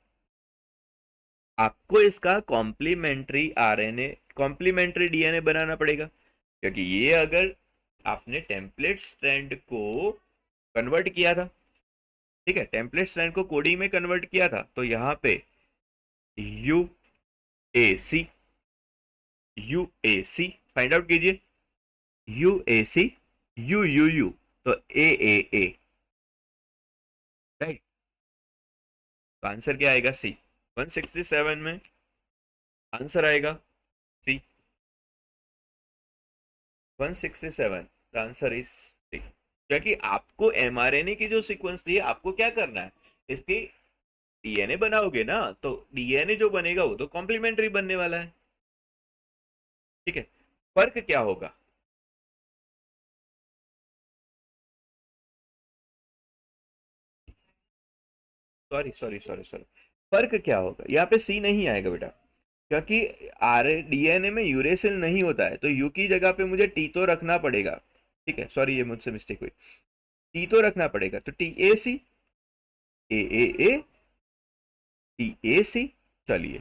आपको इसका कॉम्प्लीमेंट्री आरएनए, कॉम्प्लीमेंट्री डीएनए बनाना पड़ेगा, क्योंकि ये अगर आपने टेम्पलेट स्ट्रैंड को कन्वर्ट किया था, ठीक है, टेम्पलेट स्ट्रैंड को कोडिंग में कन्वर्ट किया था, तो यहाँ पे UAC, UAC फाइंड आउट कीजिए. UAC, UUU, तो AAA. राइट. तो आंसर क्या आएगा? सी. 167 में आंसर आएगा सी. 167 द आंसर इज सी. क्योंकि आपको एमआरएनए की जो सीक्वेंस दी है, आपको क्या करना है, इसकी डीएनए बनाओगे ना, तो डीएनए जो बनेगा वो तो कॉम्प्लीमेंट्री बनने वाला है. ठीक है, फर्क क्या होगा? सॉरी सॉरी सॉरी सॉरी, फर्क क्या होगा? यहाँ पे सी नहीं आएगा बेटा, क्योंकि आर डीएनए में यूरेसिल नहीं होता है, तो यू की जगह पे मुझे टी तो रखना पड़ेगा. ठीक है, सॉरी ये मुझसे मिस्टेक हुई. टी तो रखना पड़ेगा, तो TAC, AAA, TAC. चलिए,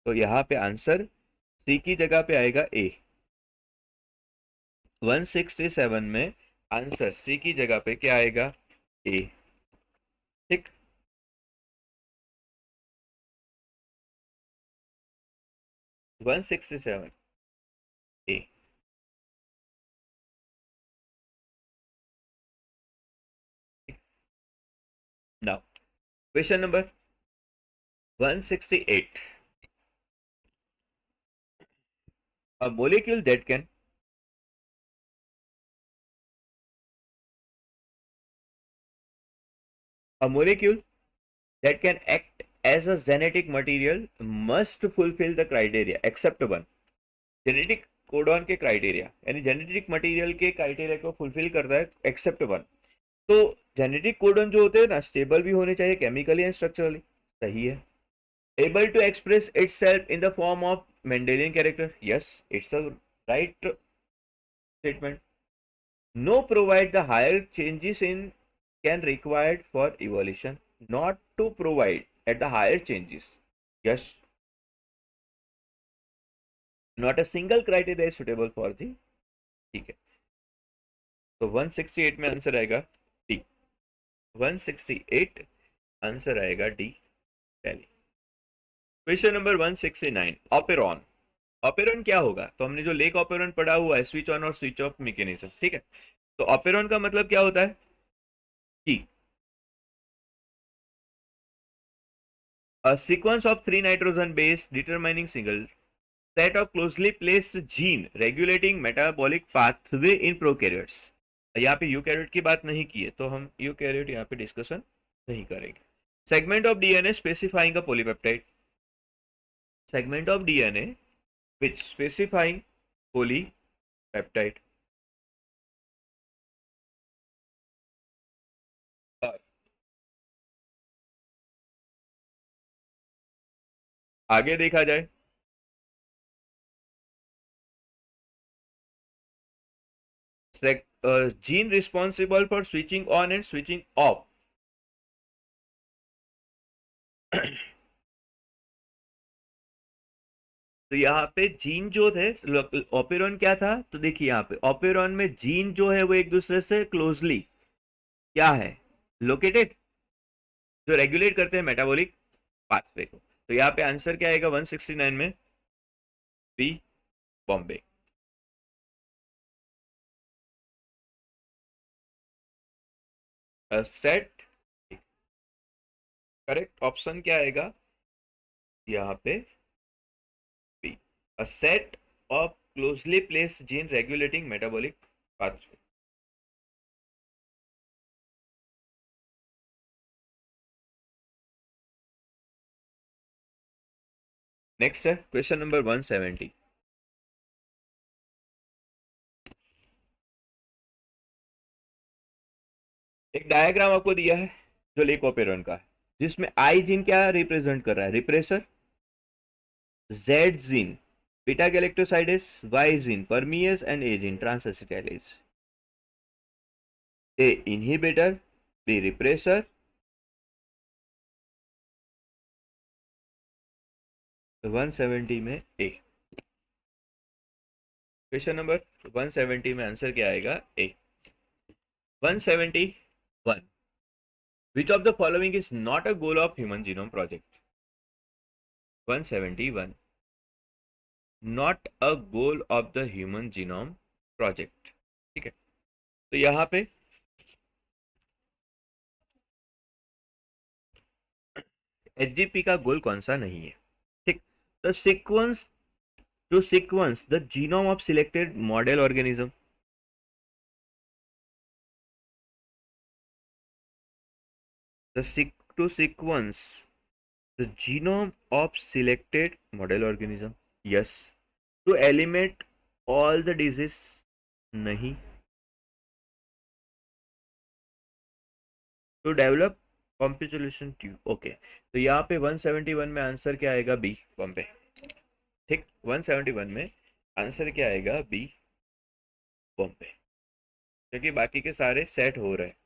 तो यहाँ पे आंसर सी की जगह पे आएगा ए. 167 में आंसर सी की जगह पे क्या आएगा? ए. ठीक. One sixty seven A. Now question number 168. A molecule that can a molecule that can act as a genetic material must fulfill the criteria except one. Genetic codon के क्राइटेरिया यानी जेनेटिक मटेरियल के criteria को fulfil करता है except one. तो genetic codon जो होते हैं ना स्टेबल भी होने चाहिए केमिकली एंड स्ट्रक्चरली. सही है. Able to express itself in the form of Mendelian character. Yes, it's a right statement. No provide the higher changes in can required for evolution, not to provide at the higher changes. Yes, not a single criteria is suitable for the. ठीक है. तो 168 में answer आएगा D. 168 answer आएगा D पहले. Question number 169. Operon. Operon क्या होगा? तो हमने जो लेक ऑपेरॉन पढ़ा हुआ है स्विच ऑन और स्विच ऑफ मैकेनिज्म. ठीक है. तो ऑपेरॉन का मतलब क्या होता है कि a sequence of 3 nitrogen base determining single set of closely placed gene regulating metabolic pathway in prokaryotes. यहाँ पे यूकैरियोट की बात नहीं की है तो हम यूकैरियोट यहाँ पे डिस्कशन नहीं करेंगे. Segment of DNA specifying a polypeptide. Segment of DNA which specifying polypeptide. आगे देखा जाए gene responsible for switching on and switching off. तो यहाँ पे जीन जो थे ऑपेरॉन क्या था? तो देखिए यहाँ पे ऑपेरॉन में जीन जो है वो एक दूसरे से क्लोजली क्या है लोकेटेड, जो रेगुलेट करते हैं मेटाबॉलिक पाथवे को. तो यहाँ पे आंसर क्या आएगा 169 में? B Bombay. Set correct option क्या आएगा यहाँ पे? B. A set of closely placed gene regulating metabolic pathway. Next है क्वेश्चन नंबर 170. एक डायग्राम आपको दिया है जो लेकोपेरॉन का है जिसमें आई जीन क्या रिप्रेजेंट कर रहा है? Repressor. Z gene beta galactosidase, Y gene permease and A gene transacetylase. A inhibitor, B repressor, 170 में ए. क्वेश्चन नंबर 170 में आंसर क्या आएगा? ए. 171. Which of the following is not a goal of Human Genome Project? 171. Not a goal of the Human Genome Project. ठीक है. तो यहाँ पे HGP का गोल कौन सा नहीं है? ठीक. The sequence to sequence the genome of selected model organism. To sequence the genome of selected model organism. Yes. To eliminate all the disease. नहीं. To develop computational tube. Okay. तो यहाँ पे 171 में आंसर क्या आएगा? बी बॉम्बे. ठीक. 171 में answer क्या आएगा? बी बॉम्बे. क्योंकि बाकी के सारे सेट हो रहे हैं.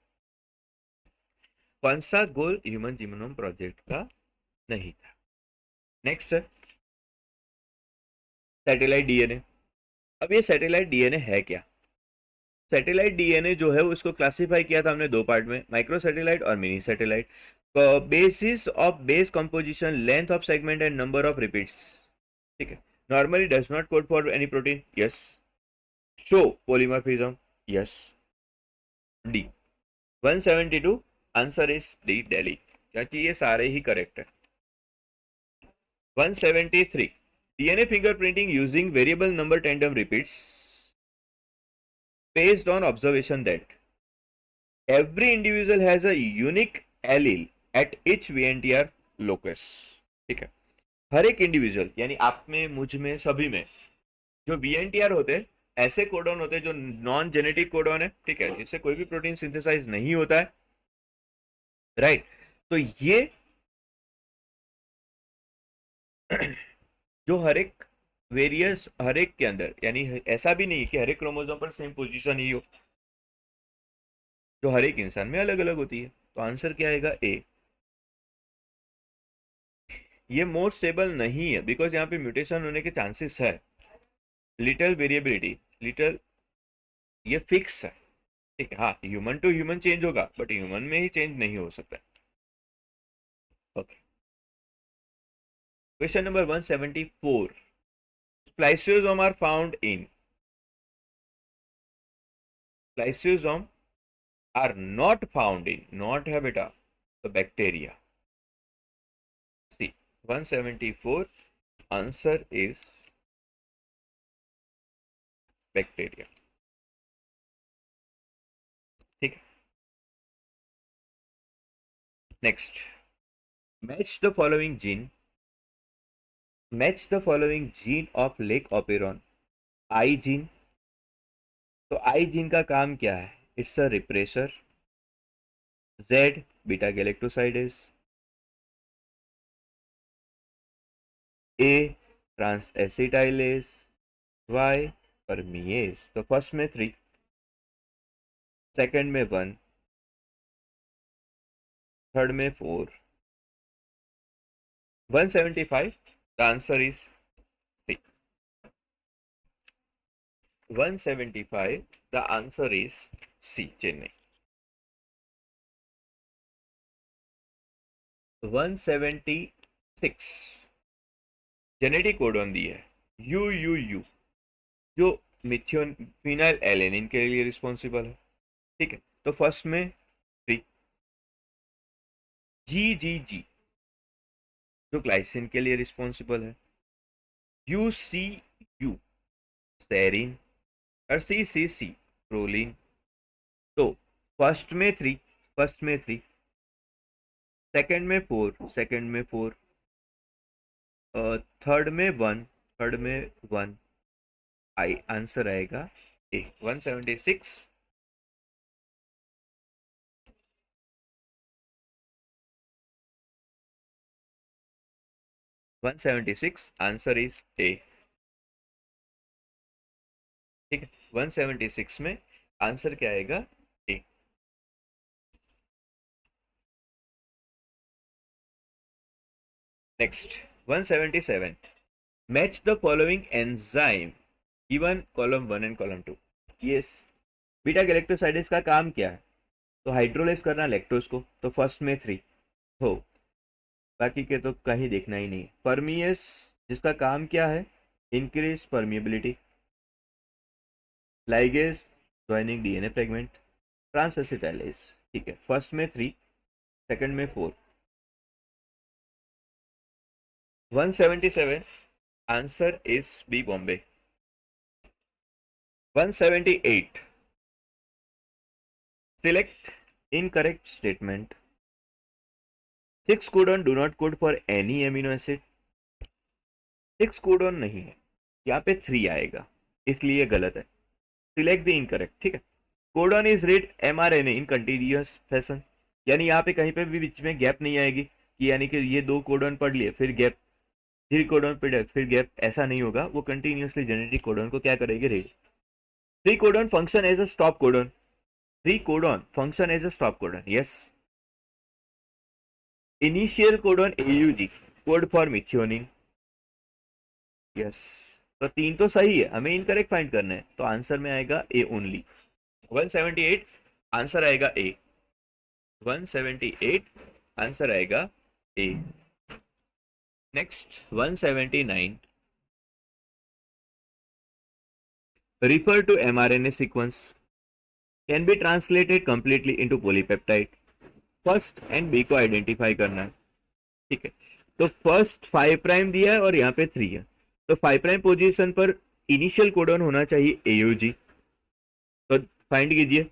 कौन सा गोल ह्यूमन जीनोम प्रोजेक्ट का नहीं था? नेक्स्ट है सैटेलाइट डीएनए. अब ये सैटेलाइट डीएनए है क्या? सैटेलाइट डीएनए जो है उसको क्लासिफाई किया था हमने दो पार्ट में, माइक्रो सैटेलाइट और mini satellite. Basis of base composition, length of segment and number of repeats. ठीक है. Normally does not code for any protein. Yes. Show polymorphism. Yes. D. 172 answer is D Delhi, क्योंकि ये सारे ही correct है. 173 DNA fingerprinting using variable number tandem repeats based on observation that every individual has a unique allele at each VNTR locus. ठीक है, हर एक individual यानी आप में, मुझ में, सभी में जो VNTR होते हैं ऐसे कोडॉन होते हैं जो नॉन जेनेटिक कोडॉन है, ठीक है, जिससे कोई भी प्रोटीन सिंथेसाइज नहीं होता है, राइट। तो ये जो हर एक वेरियस हर एक के अंदर, यानी ऐसा भी नहीं कि हर एक क्रोमोसोम पर सेम पोजीशन ही हो, जो हर एक इंसान में अलग अलग होती है। तो आंसर क्या आएगा? ए। ये मोर स्टेबल नहीं है बिकॉज यहाँ पे म्यूटेशन होने के चांसेस है, लिटिल वेरिएबिलिटी, लिटिल, ये फिक्स है, ठीक है। हाँ, ह्यूमन टू ह्यूमन चेंज होगा बट ह्यूमन में ही चेंज नहीं हो सकता। Okay, question number 174, spliceosome are found in, spliceosome are not found in, not है बेटा, the bacteria. See, 174 answer is bacteria. ठीक है, next, match the following gene, match the following gene of leg operon. I gene, तो I gene का काम क्या है? It's a repressor. Z beta galactosidase, A transacetylase, Y permease। तो first में 3, second में 1, थर्ड में 4, 175, the answer is C. 175, the answer is C, Chennai. 176 genetic codon दी है UUU, जो मिथियोन फिनाइल एलेनिन के लिए रिस्पॉन्सिबल है, ठीक है। तो फर्स्ट में 3, GGG जो ग्लाइसिन के लिए रिस्पॉन्सिबल है, UCU सेरिन, और CCC प्रोलिन। तो फर्स्ट में 3, फर्स्ट में 3, सेकंड में 4, सेकंड में 4, थर्ड में 1, थर्ड में 1, आई आंसर आएगा ए। 176, 176 आंसर इज ए, ठीक है। 176 में आंसर क्या आएगा? A. Next 177, match the following enzyme given column 1 and column 2। Yes, beta galactosidase का काम क्या है? तो हाइड्रोलाइज करना लैक्टोज को। तो फर्स्ट में 3 हो, बाकी के तो कहीं देखना ही नहीं। परमियस जिसका काम क्या है? Increase permeability. Ligase joining DNA fragment. Transacetylase, ठीक है। फर्स्ट में 3, सेकंड में 4, 177 answer is B, Bombay. 178, select incorrect statement. 6 codon do not code for any amino acid. 6 codon नहीं है, यहाँ पे 3 आएगा, इसलिए गलत है। सिलेक्ट द इनकरेक्ट, ठीक है। Codon is read mRNA in continuous fashion, यानी यहाँ पे कहीं पे भी बीच में गैप नहीं आएगी कि यानी कि ये 2 कोडॉन पढ़ लिए फिर गैप, 3 कोडॉन पढ़े फिर गैप, ऐसा नहीं होगा। वो कंटिन्यूअसली जेनेटिक कोडॉन को क्या करेगी? Read. 3 codon function as a stop codon. 3 codon function as a stop codon, yes. Initial codon AUG, code for methionine, yes. तो 3 तो सही है, हमें इनकरेक्ट फाइंड करना है, तो आंसर में आएगा ए ओनली। 178 आंसर आएगा ए। 178 आंसर आएगा A. Next 179, refer to mRNA sequence can be translated completely into polypeptide। First and B को आइडेंटिफाई करना है, ठीक है। तो फर्स्ट 5 प्राइम दिया है और यहाँ पे 3 है, तो 5 प्राइम पोजीशन पर इनिशियल कोडॉन होना चाहिए AUG। तो फाइंड कीजिए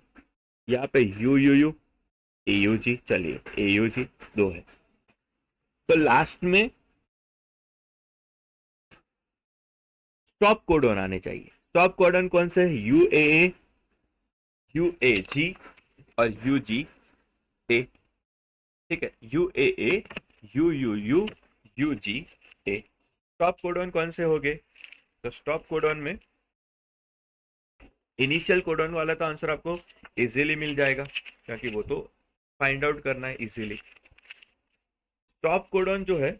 यहाँ पे UUU AUG, चलिए AUG 2 है। तो लास्ट में स्टॉप कोडॉन आने चाहिए। स्टॉप कोडॉन कौन से है? UAA, UAG और UGA। ठीक है, UAA, UUU, UGA। Stop codon कौन से हो गए? तो स्टॉप कोडॉन में इनिशियल कोडॉन वाला तो आंसर आपको इजीली मिल जाएगा, क्योंकि वो तो फाइंड आउट करना है इजीली। स्टॉप कोडॉन जो है,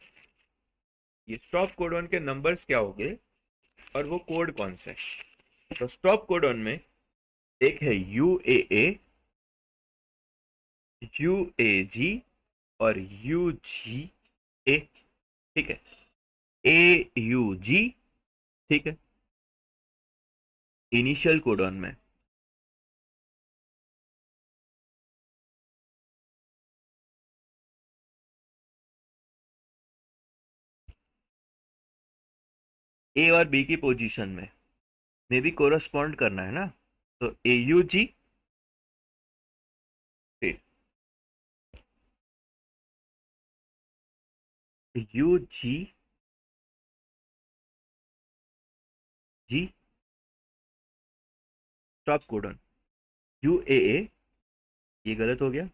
ये स्टॉप कोडॉन के नंबर्स क्या हो गए और वो कोड कौन से? तो स्टॉप कोडॉन में एक है UAA, UAG और UGA। ठीक है, AUG, ठीक है, इनिशियल कोडॉन में। A और B की पोजीशन में भी कोरस्पॉन्ड करना है ना। तो AUG, फिर UGG, स्टॉप कोडॉन। UAA, ये गलत हो गया।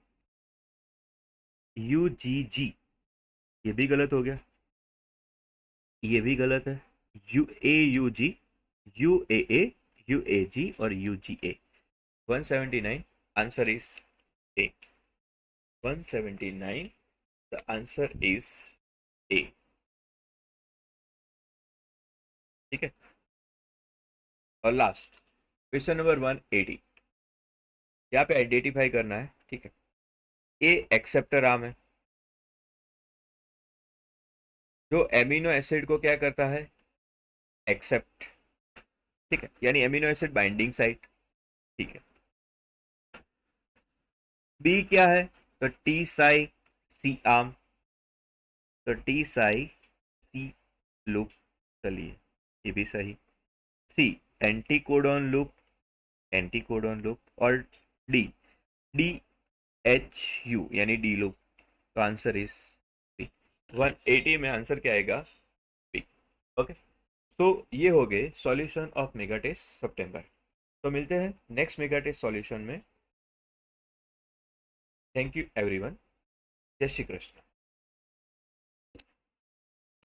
UGG, ये भी गलत हो गया। ये भी गलत है। AUG, UAA, UAG और UGA। 179, answer is A। 179, the answer is A। ठीक है, और लास्ट क्वेश्चन नंबर 180। यहाँ पे आइडेंटिफाई करना है। ठीक है, ए एक्सेप्टर आर्म है जो एमिनो एसिड को क्या करता है? एक्सेप्ट। ठीक है, यानी एमिनो एसिड बाइंडिंग साइट। ठीक है, बी क्या है? तो टी साई सी आर्म, तो टी साई सी लूप, चलिए ये भी सही। C anticodon loop, anticodon loop. और डी, डी एच यू यानी डी लूप। तो आंसर इज बी। 180 में आंसर क्या आएगा? बी। ओके, तो ये हो गए सॉल्यूशन ऑफ मेगा टेस्ट सितंबर। तो मिलते हैं नेक्स्ट मेगा टेस्ट सॉल्यूशन में। Thank you everyone. जय श्री कृष्ण।